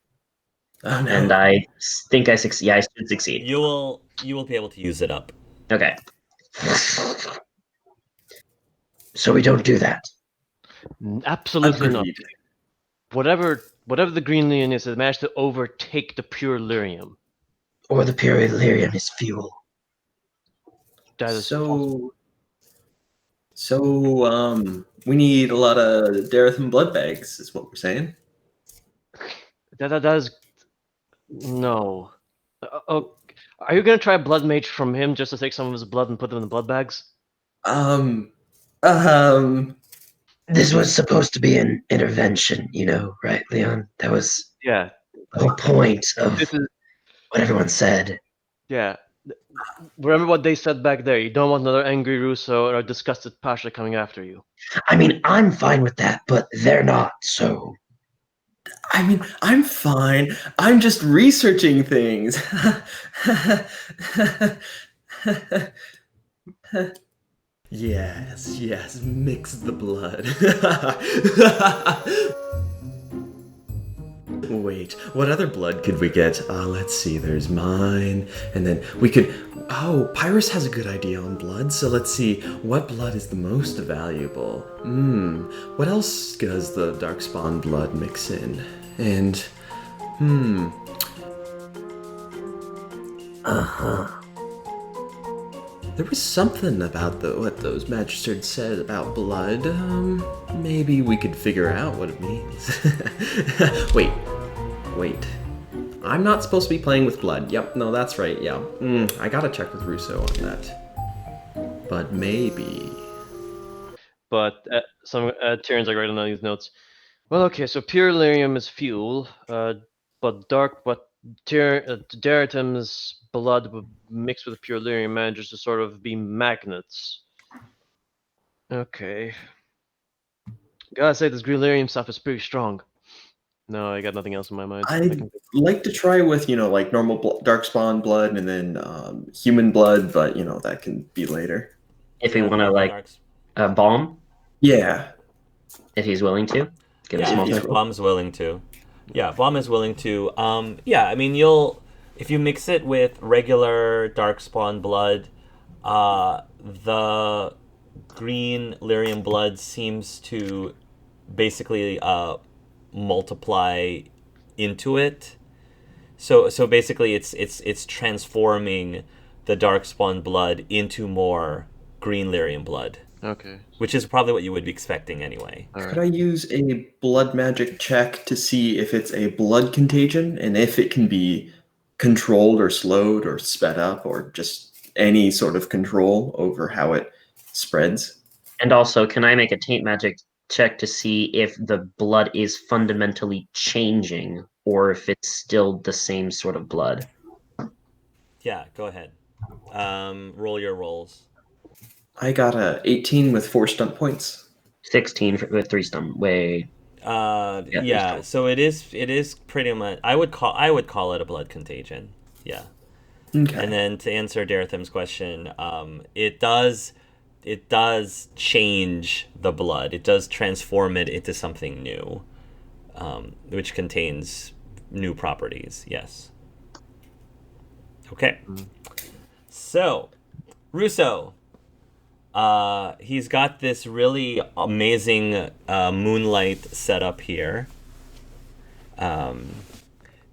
Oh no. and I think I succeed. Yeah, I should succeed. You will be able to use it up. Okay. So we don't do that. Absolutely not. Agreed. Whatever the green lyrium is, it managed to overtake the pure lyrium. Or the pure lyrium is fuel. That is possible. So we need a lot of Daretham blood bags, is what we're saying. That is no. Oh, are you gonna try blood mage from him just to take some of his blood and put them in the blood bags? This was supposed to be an intervention, right, Leon? That was Yeah. the whole point of This is what everyone said. yeah. Remember what they said back there. You don't want another angry Russo or a disgusted Pasha coming after you. I mean, I'm fine with that, but they're not, so. I mean, I'm fine. I'm just researching things. Yes, mix the blood. Wait, what other blood could we get? Let's see, there's mine, and then we could... Oh, Pyrus has a good idea on blood, so let's see, what blood is the most valuable? What else does the Darkspawn blood mix in? And, there was something about what those magistrates said about blood. Maybe we could figure out what it means. Wait. I'm not supposed to be playing with blood. Yep, no, that's right, yeah. I gotta check with Russo on that. But maybe... But Tyrion's like writing down these notes. Well, okay, so pure lyrium is fuel, but Deratim's blood mixed with pure lyrium manages to sort of be magnets. Okay. Gotta say, this green lyrium stuff is pretty strong. No, I got nothing else in my mind. I'd like to try with, like normal Darkspawn blood and then human blood, but, that can be later. If we Yeah, want to like Darks. bomb, Yeah. if he's willing to, give a Yeah, small he's if circle. Bom's willing to. Yeah, Bomb is willing to. Yeah, I mean, if you mix it with regular Darkspawn blood, the green lyrium blood seems to basically multiply into it. So basically, it's transforming the Darkspawn blood into more green lyrium blood, Okay. which is probably what you would be expecting anyway. All Could right. I use a blood magic check to see if it's a blood contagion and if it can be controlled or slowed or sped up or just any sort of control over how it spreads? And also, can I make a taint magic check to see if the blood is fundamentally changing or if it's still the same sort of blood? Yeah, go ahead. Roll your rolls. I got a 18 with 4 stunt points. 16 with 3 stum. Wait. Yeah, Yeah. there's So it is pretty much. I would call it a blood contagion. Yeah. Okay. And then to answer Daratham's question, it does change the blood. It does transform it into something new, which contains new properties. Yes. Okay. So, Russo. He's got this really amazing moonlight setup here.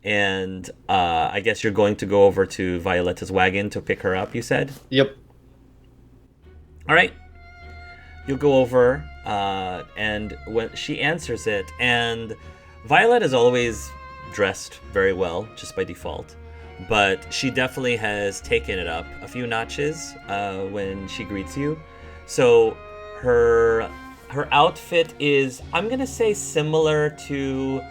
And I guess you're going to go over to Violetta's wagon to pick her up, you said? Yep. All right. You'll go over, and when she answers it, and Violet is always dressed very well, just by default. But she definitely has taken it up a few notches when she greets you. So her outfit is, I'm gonna say, similar to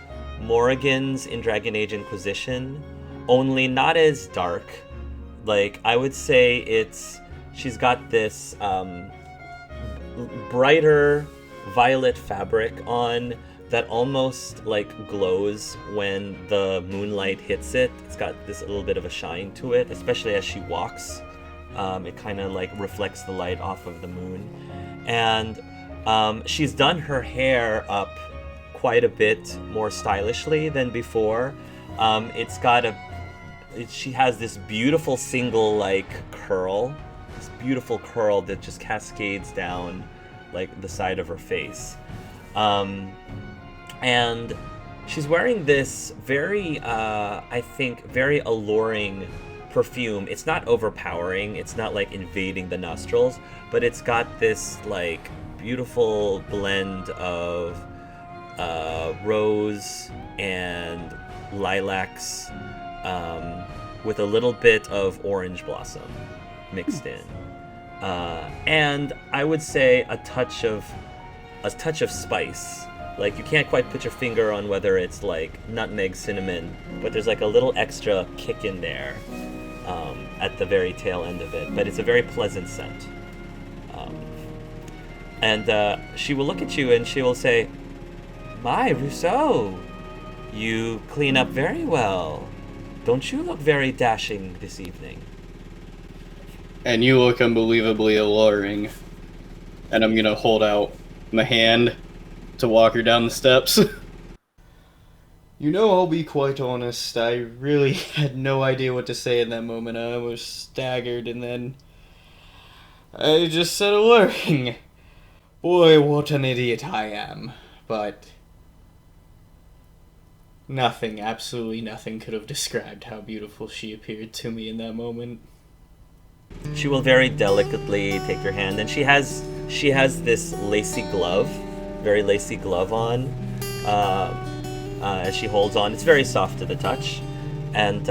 Morrigan's in Dragon Age Inquisition, only not as dark. Like, I would say she's got this brighter violet fabric on that almost like glows when the moonlight hits it. It's got this little bit of a shine to it, especially as she walks. It kind of like reflects the light off of the moon. And she's done her hair up quite a bit more stylishly than before. She has this beautiful single like curl, this beautiful curl that just cascades down like the side of her face. And she's wearing this very, I think, very alluring perfume. It's not overpowering. It's not like invading the nostrils, but it's got this like beautiful blend of rose and lilacs with a little bit of orange blossom mixed in. And I would say a touch of spice. Like, you can't quite put your finger on whether it's like nutmeg, cinnamon, but there's like a little extra kick in there at the very tail end of it. But it's a very pleasant scent. And she will look at you and she will say, "My, Rousseau, you clean up very well. Don't you look very dashing this evening?" And you look unbelievably alluring. And I'm gonna hold out my hand to walk her down the steps. You know, I'll be quite honest, I really had no idea what to say in that moment. I was staggered, and then I just said alluring. Boy, what an idiot I am. But nothing, absolutely nothing could have described how beautiful she appeared to me in that moment. She will very delicately take your hand, and she has this lacy glove, very lacy glove on, as she holds on. It's very soft to the touch, and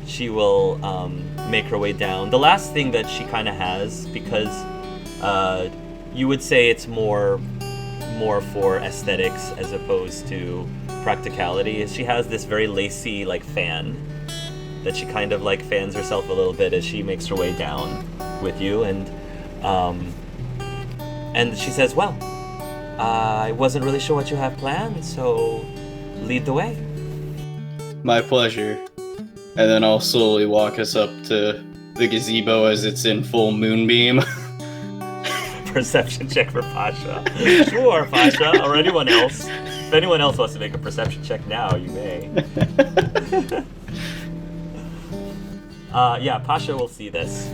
she will make her way down. The last thing that she kind of has, because you would say it's more for aesthetics as opposed to practicality, is she has this very lacy like fan that she kind of like fans herself a little bit as she makes her way down with you, and she says, "Well, I wasn't really sure what you have planned, so lead the way." My pleasure. And then I'll slowly walk us up to the gazebo as it's in full moonbeam. perception check for Pasha. Sure, Pasha, or anyone else. If anyone else wants to make a perception check now, you may. Yeah, Pasha will see this.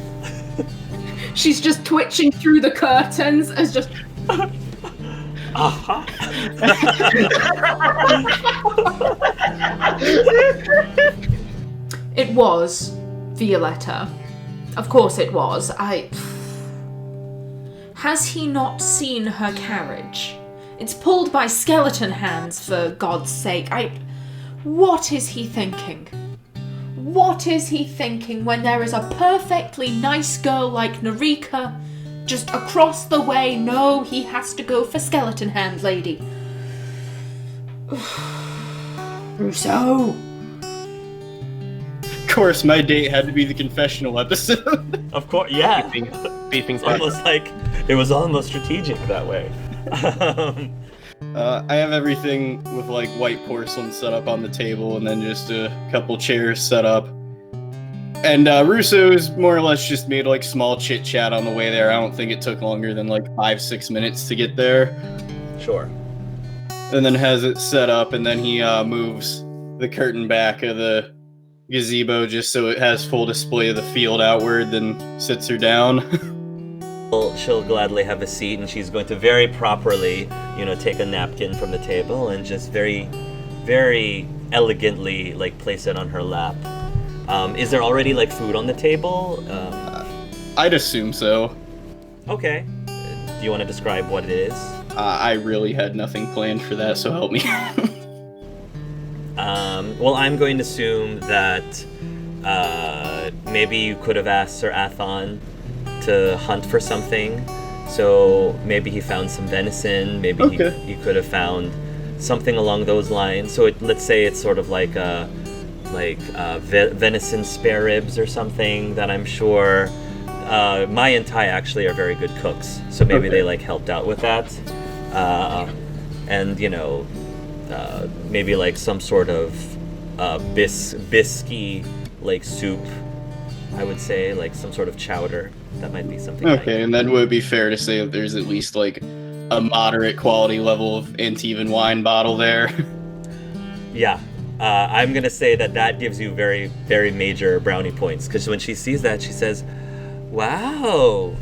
She's just twitching through the curtains as just... Aha! It was Violetta. Of course it was. Has he not seen her carriage? It's pulled by skeleton hands, for God's sake. What is he thinking? What is he thinking when there is a perfectly nice girl like Narika just across the way? No, he has to go for skeleton hand lady. Rousseau. Of course, my date had to be the confessional episode. Of course, yeah. Beefing It's almost like it was almost strategic that way. I have everything with like white porcelain set up on the table, and then just a couple chairs set up. And Russo's more or less just made like small chit chat on the way there. I don't think it took longer than like 5-6 minutes to get there. Sure. And then has it set up, and then he moves the curtain back of the gazebo just so it has full display of the field outward, then sits her down. She'll gladly have a seat, and she's going to very properly, take a napkin from the table and just very, very elegantly, place it on her lap. Is there already, food on the table? I'd assume so. Okay. Do you want to describe what it is? I really had nothing planned for that, so help me. Well, I'm going to assume that maybe you could have asked Sir Athon to hunt for something. So maybe he found some venison. Maybe he could have found something along those lines. So let's say it's sort of like venison spare ribs or something that I'm sure Mai and Tai actually are very good cooks. So maybe they helped out with that. And maybe some sort of bisky soup, I would say, some sort of chowder. That might be something. Okay, and then would it be fair to say that there's at least a moderate quality level of Antivan wine bottle there? Yeah, I'm gonna say that gives you very, very major brownie points, because when she sees that, she says, "Wow,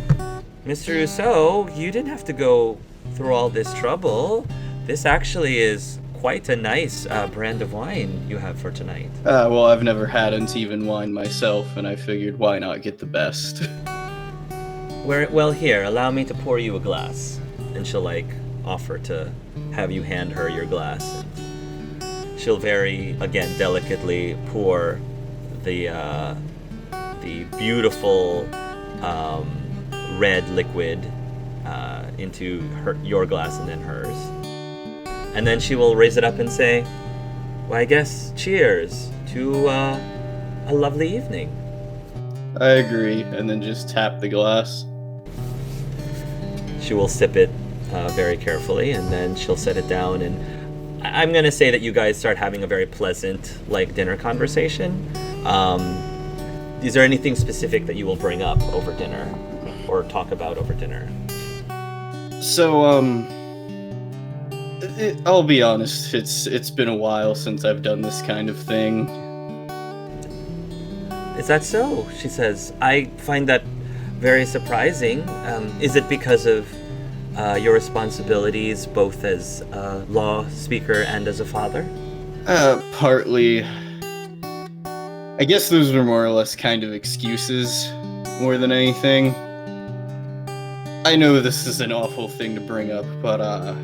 Mr. Rousseau, you didn't have to go through all this trouble. This actually is quite a nice brand of wine you have for tonight." Well, I've never had Antivan wine myself, and I figured why not get the best. Well, here, allow me to pour you a glass. And she'll offer to have you hand her your glass. And she'll very, again, delicately pour the beautiful red liquid into your glass and then hers. And then she will raise it up and say, "Well, I guess cheers to a lovely evening." I agree, and then just tap the glass. She will sip it very carefully, and then she'll set it down, and I'm going to say that you guys start having a very pleasant, dinner conversation. Is there anything specific that you will bring up over dinner, or talk about over dinner? So, I'll be honest, it's been a while since I've done this kind of thing. Is that so? She says. I find that very surprising. Is it because of your responsibilities both as a law speaker and as a father? Partly. I guess those were more or less kind of excuses, more than anything. I know this is an awful thing to bring up, but a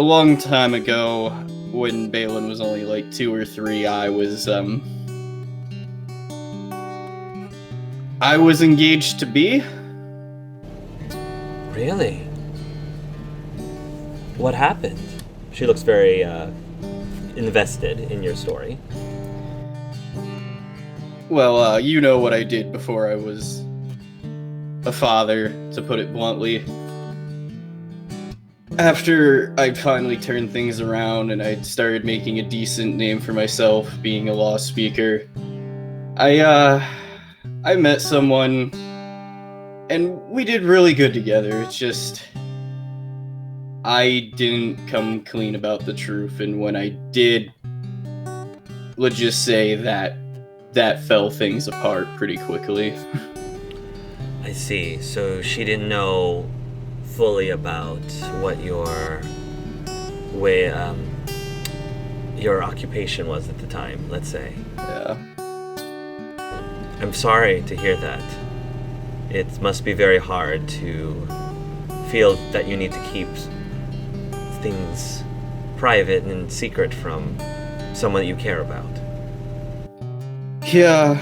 long time ago, when Balin was only 2 or 3, I was engaged to be. Really? What happened? She looks very invested in your story. Well, you know what I did before I was a father, to put it bluntly. After I'd finally turned things around and I'd started making a decent name for myself, being a law speaker, I met someone And we did really good together. It's just I didn't come clean about the truth, and when I did, let's just say that fell things apart pretty quickly. I see. So she didn't know fully about what your occupation was at the time, let's say. Yeah. I'm sorry to hear that. It must be very hard to feel that you need to keep things private and secret from someone that you care about. Yeah.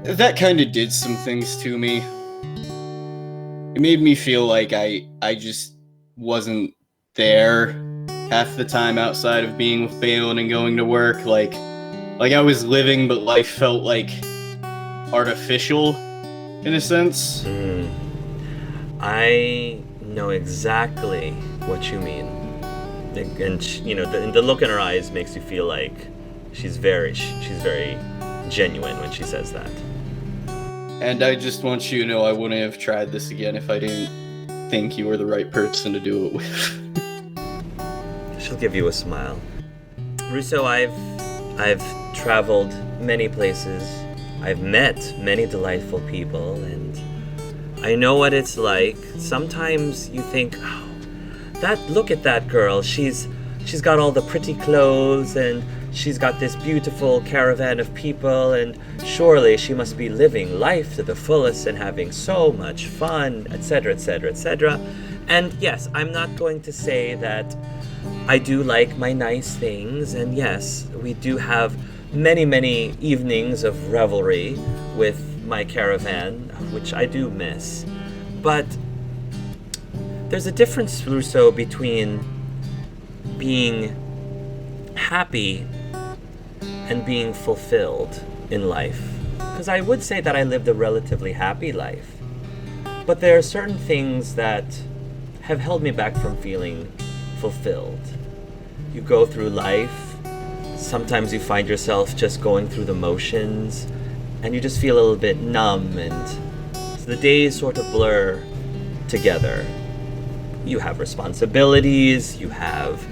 That kind of did some things to me. It made me feel like I just wasn't there half the time outside of being with Balin and going to work. Like I was living, but life felt like artificial in a sense. I know exactly what you mean. And the look in her eyes makes you feel like she's very genuine when she says that. And I just want you to know I wouldn't have tried this again if I didn't think you were the right person to do it with. She'll give you a smile. Russo, I've traveled many places. I've met many delightful people, and I know what it's like. Sometimes you think, oh, look at that girl. She's got all the pretty clothes, and she's got this beautiful caravan of people, and surely she must be living life to the fullest and having so much fun, etc., etc., etc. And yes, I'm not going to say that I do like my nice things, and yes, we do have many, many evenings of revelry with my caravan, which I do miss. But there's a difference, Russo, between being happy and being fulfilled in life. Because I would say that I lived a relatively happy life. But there are certain things that have held me back from feeling fulfilled. You go through life, sometimes you find yourself just going through the motions, and you just feel a little bit numb, and so the days sort of blur together. You have responsibilities, you have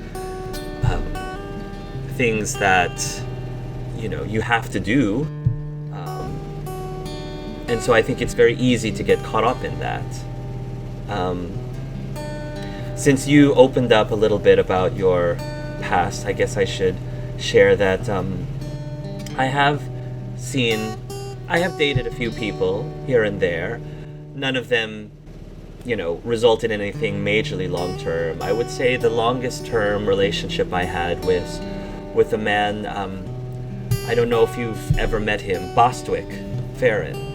things that you have to do, and so I think it's very easy to get caught up in that. Since you opened up a little bit about your past, I guess I should share that I have dated a few people here and there. None of them resulted in anything majorly long term. I would say the longest term relationship I had was with a man, I don't know if you've ever met him, Bostwick Farron.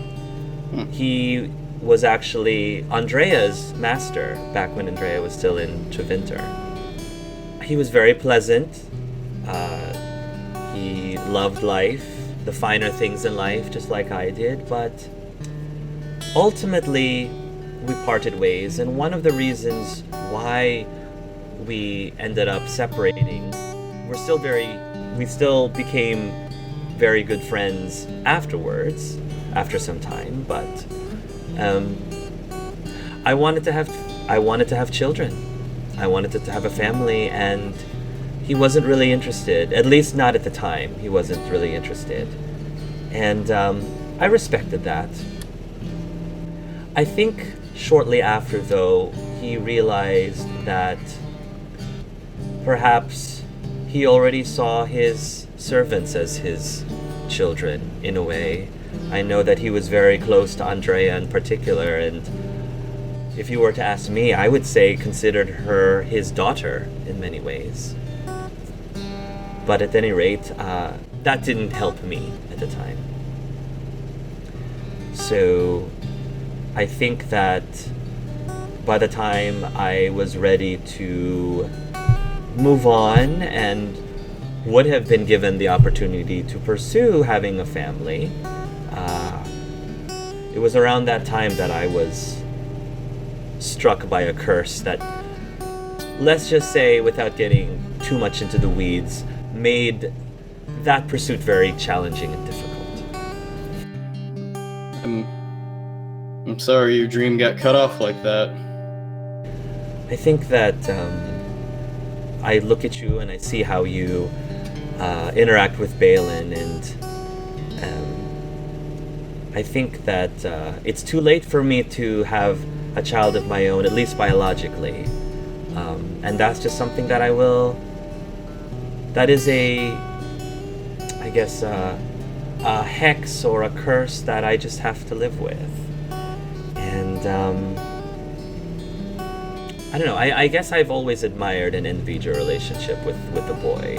He was actually Andrea's master back when Andrea was still in Trevinter. He was very pleasant. He loved life, the finer things in life, just like I did, but ultimately we parted ways, and one of the reasons why we ended up separating, we still became very good friends afterwards, after some time, but I wanted to have children. I wanted to have a family, and he wasn't really interested, at least not at the time. He wasn't really interested, and I respected that. I think shortly after, though, he realized that perhaps he already saw his servants as his children, in a way. I know that he was very close to Andrea in particular, and if you were to ask me, I would say considered her his daughter in many ways. But at any rate, that didn't help me at the time. So I think that by the time I was ready to move on and would have been given the opportunity to pursue having a family, it was around that time that I was struck by a curse that, let's just say, without getting too much into the weeds, made that pursuit very challenging and difficult. I'm sorry your dream got cut off like that. I think that I look at you and I see how you interact with Balin, and I think that it's too late for me to have a child of my own, at least biologically. And that's just something that that is a hex or a curse that I just have to live with. And I don't know, I guess I've always admired and envied your relationship with the boy.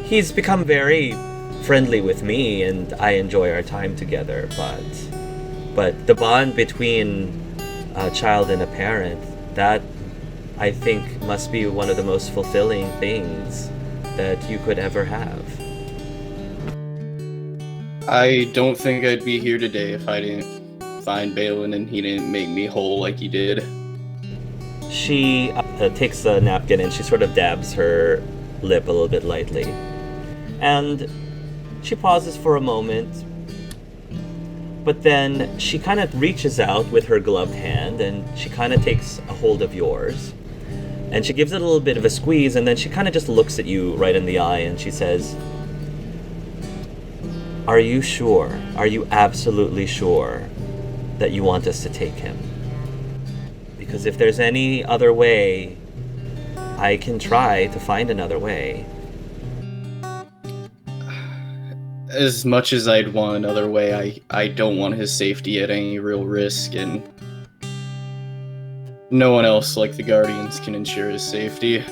He's become very friendly with me, and I enjoy our time together, but the bond between a child and a parent, that I think must be one of the most fulfilling things that you could ever have. I don't think I'd be here today if I didn't find Balin and he didn't make me whole like he did. She takes a napkin and she sort of dabs her lip a little bit lightly. And she pauses for a moment, but then she kind of reaches out with her gloved hand and she kind of takes a hold of yours. And she gives it a little bit of a squeeze, and then she kind of just looks at you right in the eye and she says, "Are you sure? Are you absolutely sure that you want us to take him? Because if there's any other way, I can try to find another way." As much as I'd want another way, I don't want his safety at any real risk, and no one else like the Guardians can ensure his safety.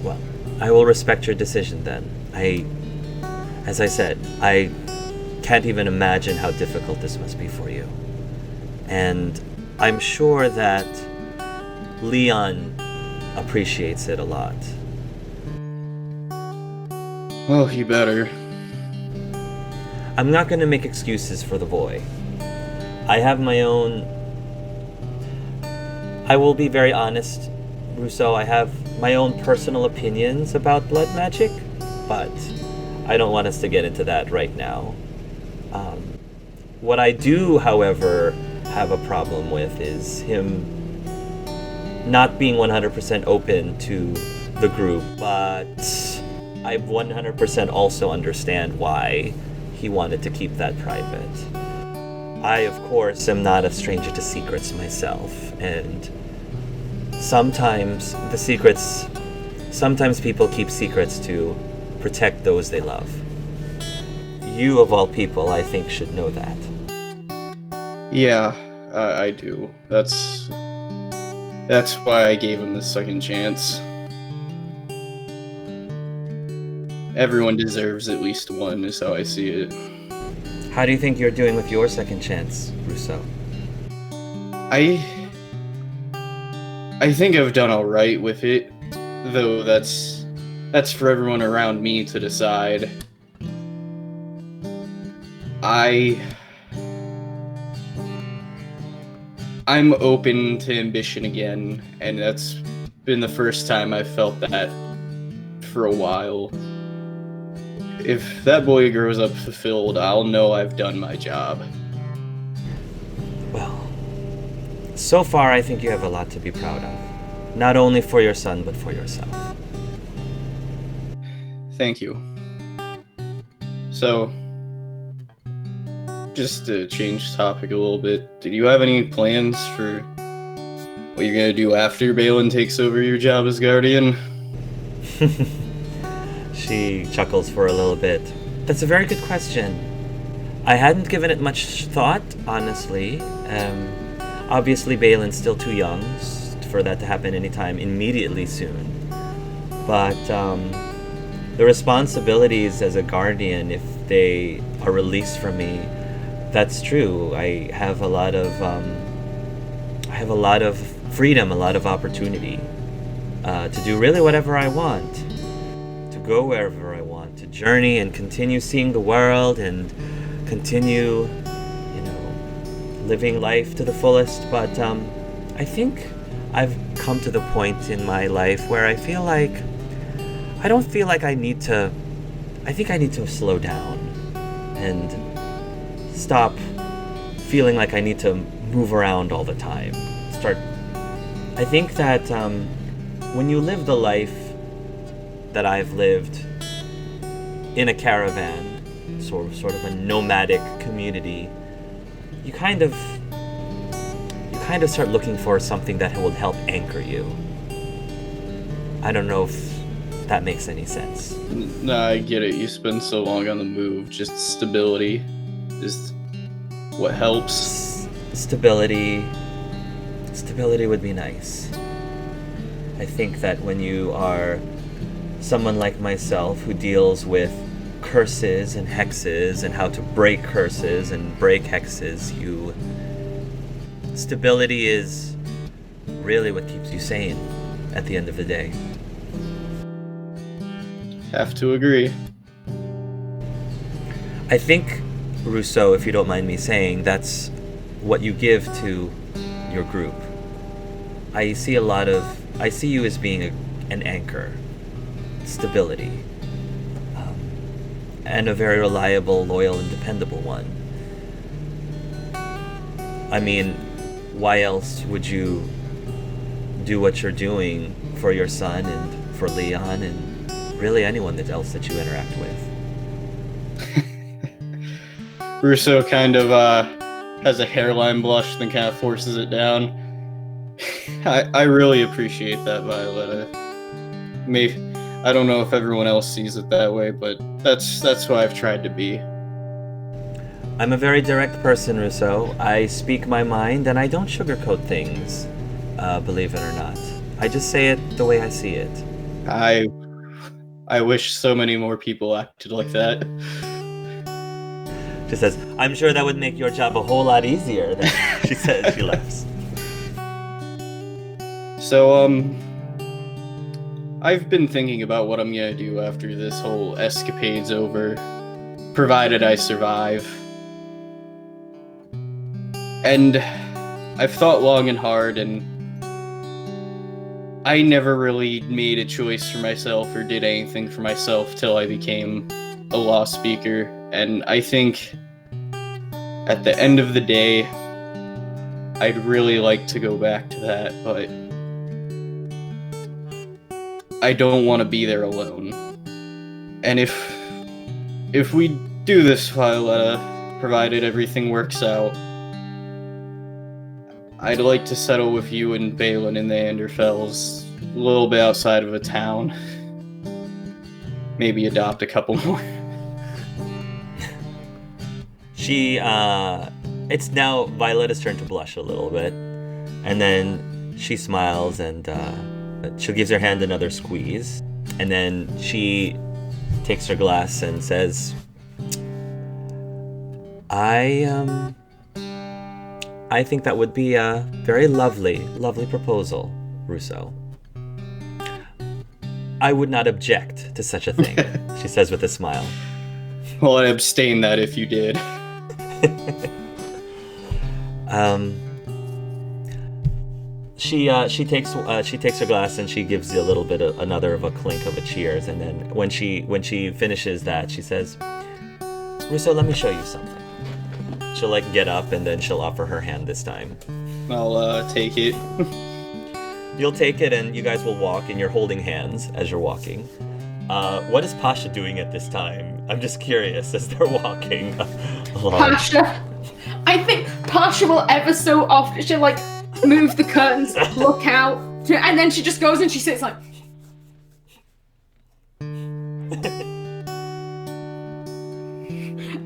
Well, I will respect your decision then. As I said, I can't even imagine how difficult this must be for you. And I'm sure that Leon appreciates it a lot. Well, you better. I'm not going to make excuses for the boy. I have my own... I will be very honest, Rousseau, I have my own personal opinions about blood magic, but I don't want us to get into that right now. What I do, however, have a problem with is him not being 100% open to the group, but I 100% also understand why he wanted to keep that private. I, of course, am not a stranger to secrets myself, and sometimes people keep secrets to protect those they love. You, of all people, I think should know that. Yeah, I do. That's why I gave him the second chance. Everyone deserves at least one, is how I see it. How do you think you're doing with your second chance, Rousseau? I think I've done all right with it, though that's for everyone around me to decide. I'm open to ambition again, and that's been the first time I've felt that for a while. If that boy grows up fulfilled, I'll know I've done my job. Well, so far I think you have a lot to be proud of. Not only for your son, but for yourself. Thank you. So, just to change topic a little bit, did you have any plans for what you're gonna do after Balin takes over your job as Guardian? She chuckles for a little bit. That's a very good question. I hadn't given it much thought, honestly. Obviously, Balin's still too young for that to happen anytime immediately soon. But the responsibilities as a guardian, if they are released from me, that's true. I have a lot of freedom, a lot of opportunity to do really whatever I want, to go wherever I want, to journey and continue seeing the world and continue, living life to the fullest. But I think I've come to the point in my life where I think I need to slow down and stop feeling like I need to move around all the time. I think that when you live the life that I've lived in a caravan, sort of a nomadic community, you kind of start looking for something that will help anchor you. I don't know if that makes any sense. No, I get it. You spend so long on the move, just stability is what helps. Stability would be nice. I think that when you are someone like myself who deals with curses and hexes and how to break curses and break hexes, stability is really what keeps you sane at the end of the day. Have to agree. I think, Rousseau, if you don't mind me saying, that's what you give to your group. I see you as being an anchor, stability, and a very reliable, loyal, and dependable one. I mean, why else would you do what you're doing for your son and for Leon and really anyone else that you interact with? Russo kind of has a hairline blush, then kind of forces it down. I really appreciate that, Violetta. I don't know if everyone else sees it that way, but that's who I've tried to be. I'm a very direct person, Rousseau. I speak my mind, and I don't sugarcoat things, believe it or not. I just say it the way I see it. I wish so many more people acted like that. She says, I'm sure that would make your job a whole lot easier. She says, she laughs. So, I've been thinking about what I'm gonna do after this whole escapade's over, provided I survive. And I've thought long and hard, and I never really made a choice for myself or did anything for myself till I became a law speaker. And I think at the end of the day, I'd really like to go back to that, but I don't want to be there alone. And if we do this, Violetta, provided everything works out, I'd like to settle with you and Balin in the Anderfells, a little bit outside of a town. Maybe adopt a couple more. It's now Violetta's turn to blush a little bit, and then she smiles and she gives her hand another squeeze, and then she takes her glass and says, I think that would be a very lovely proposal, Rousseau. I would not object to such a thing, she says with a smile. Well, I'd abstain that if you did. She takes her glass and she gives you a little bit of another of a clink of a cheers, and then when she finishes that, she says, Rousseau, let me show you something. She'll get up and then she'll offer her hand this time. I'll take it. You'll take it and you guys will walk and you're holding hands as you're walking. What is Pasha doing at this time? I'm just curious as they're walking along. Pasha, I think Pasha will ever so often, she'll move the curtains, look out, and then she just goes and she sits like.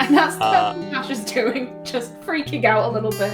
And that's what Pasha's doing, just freaking out a little bit.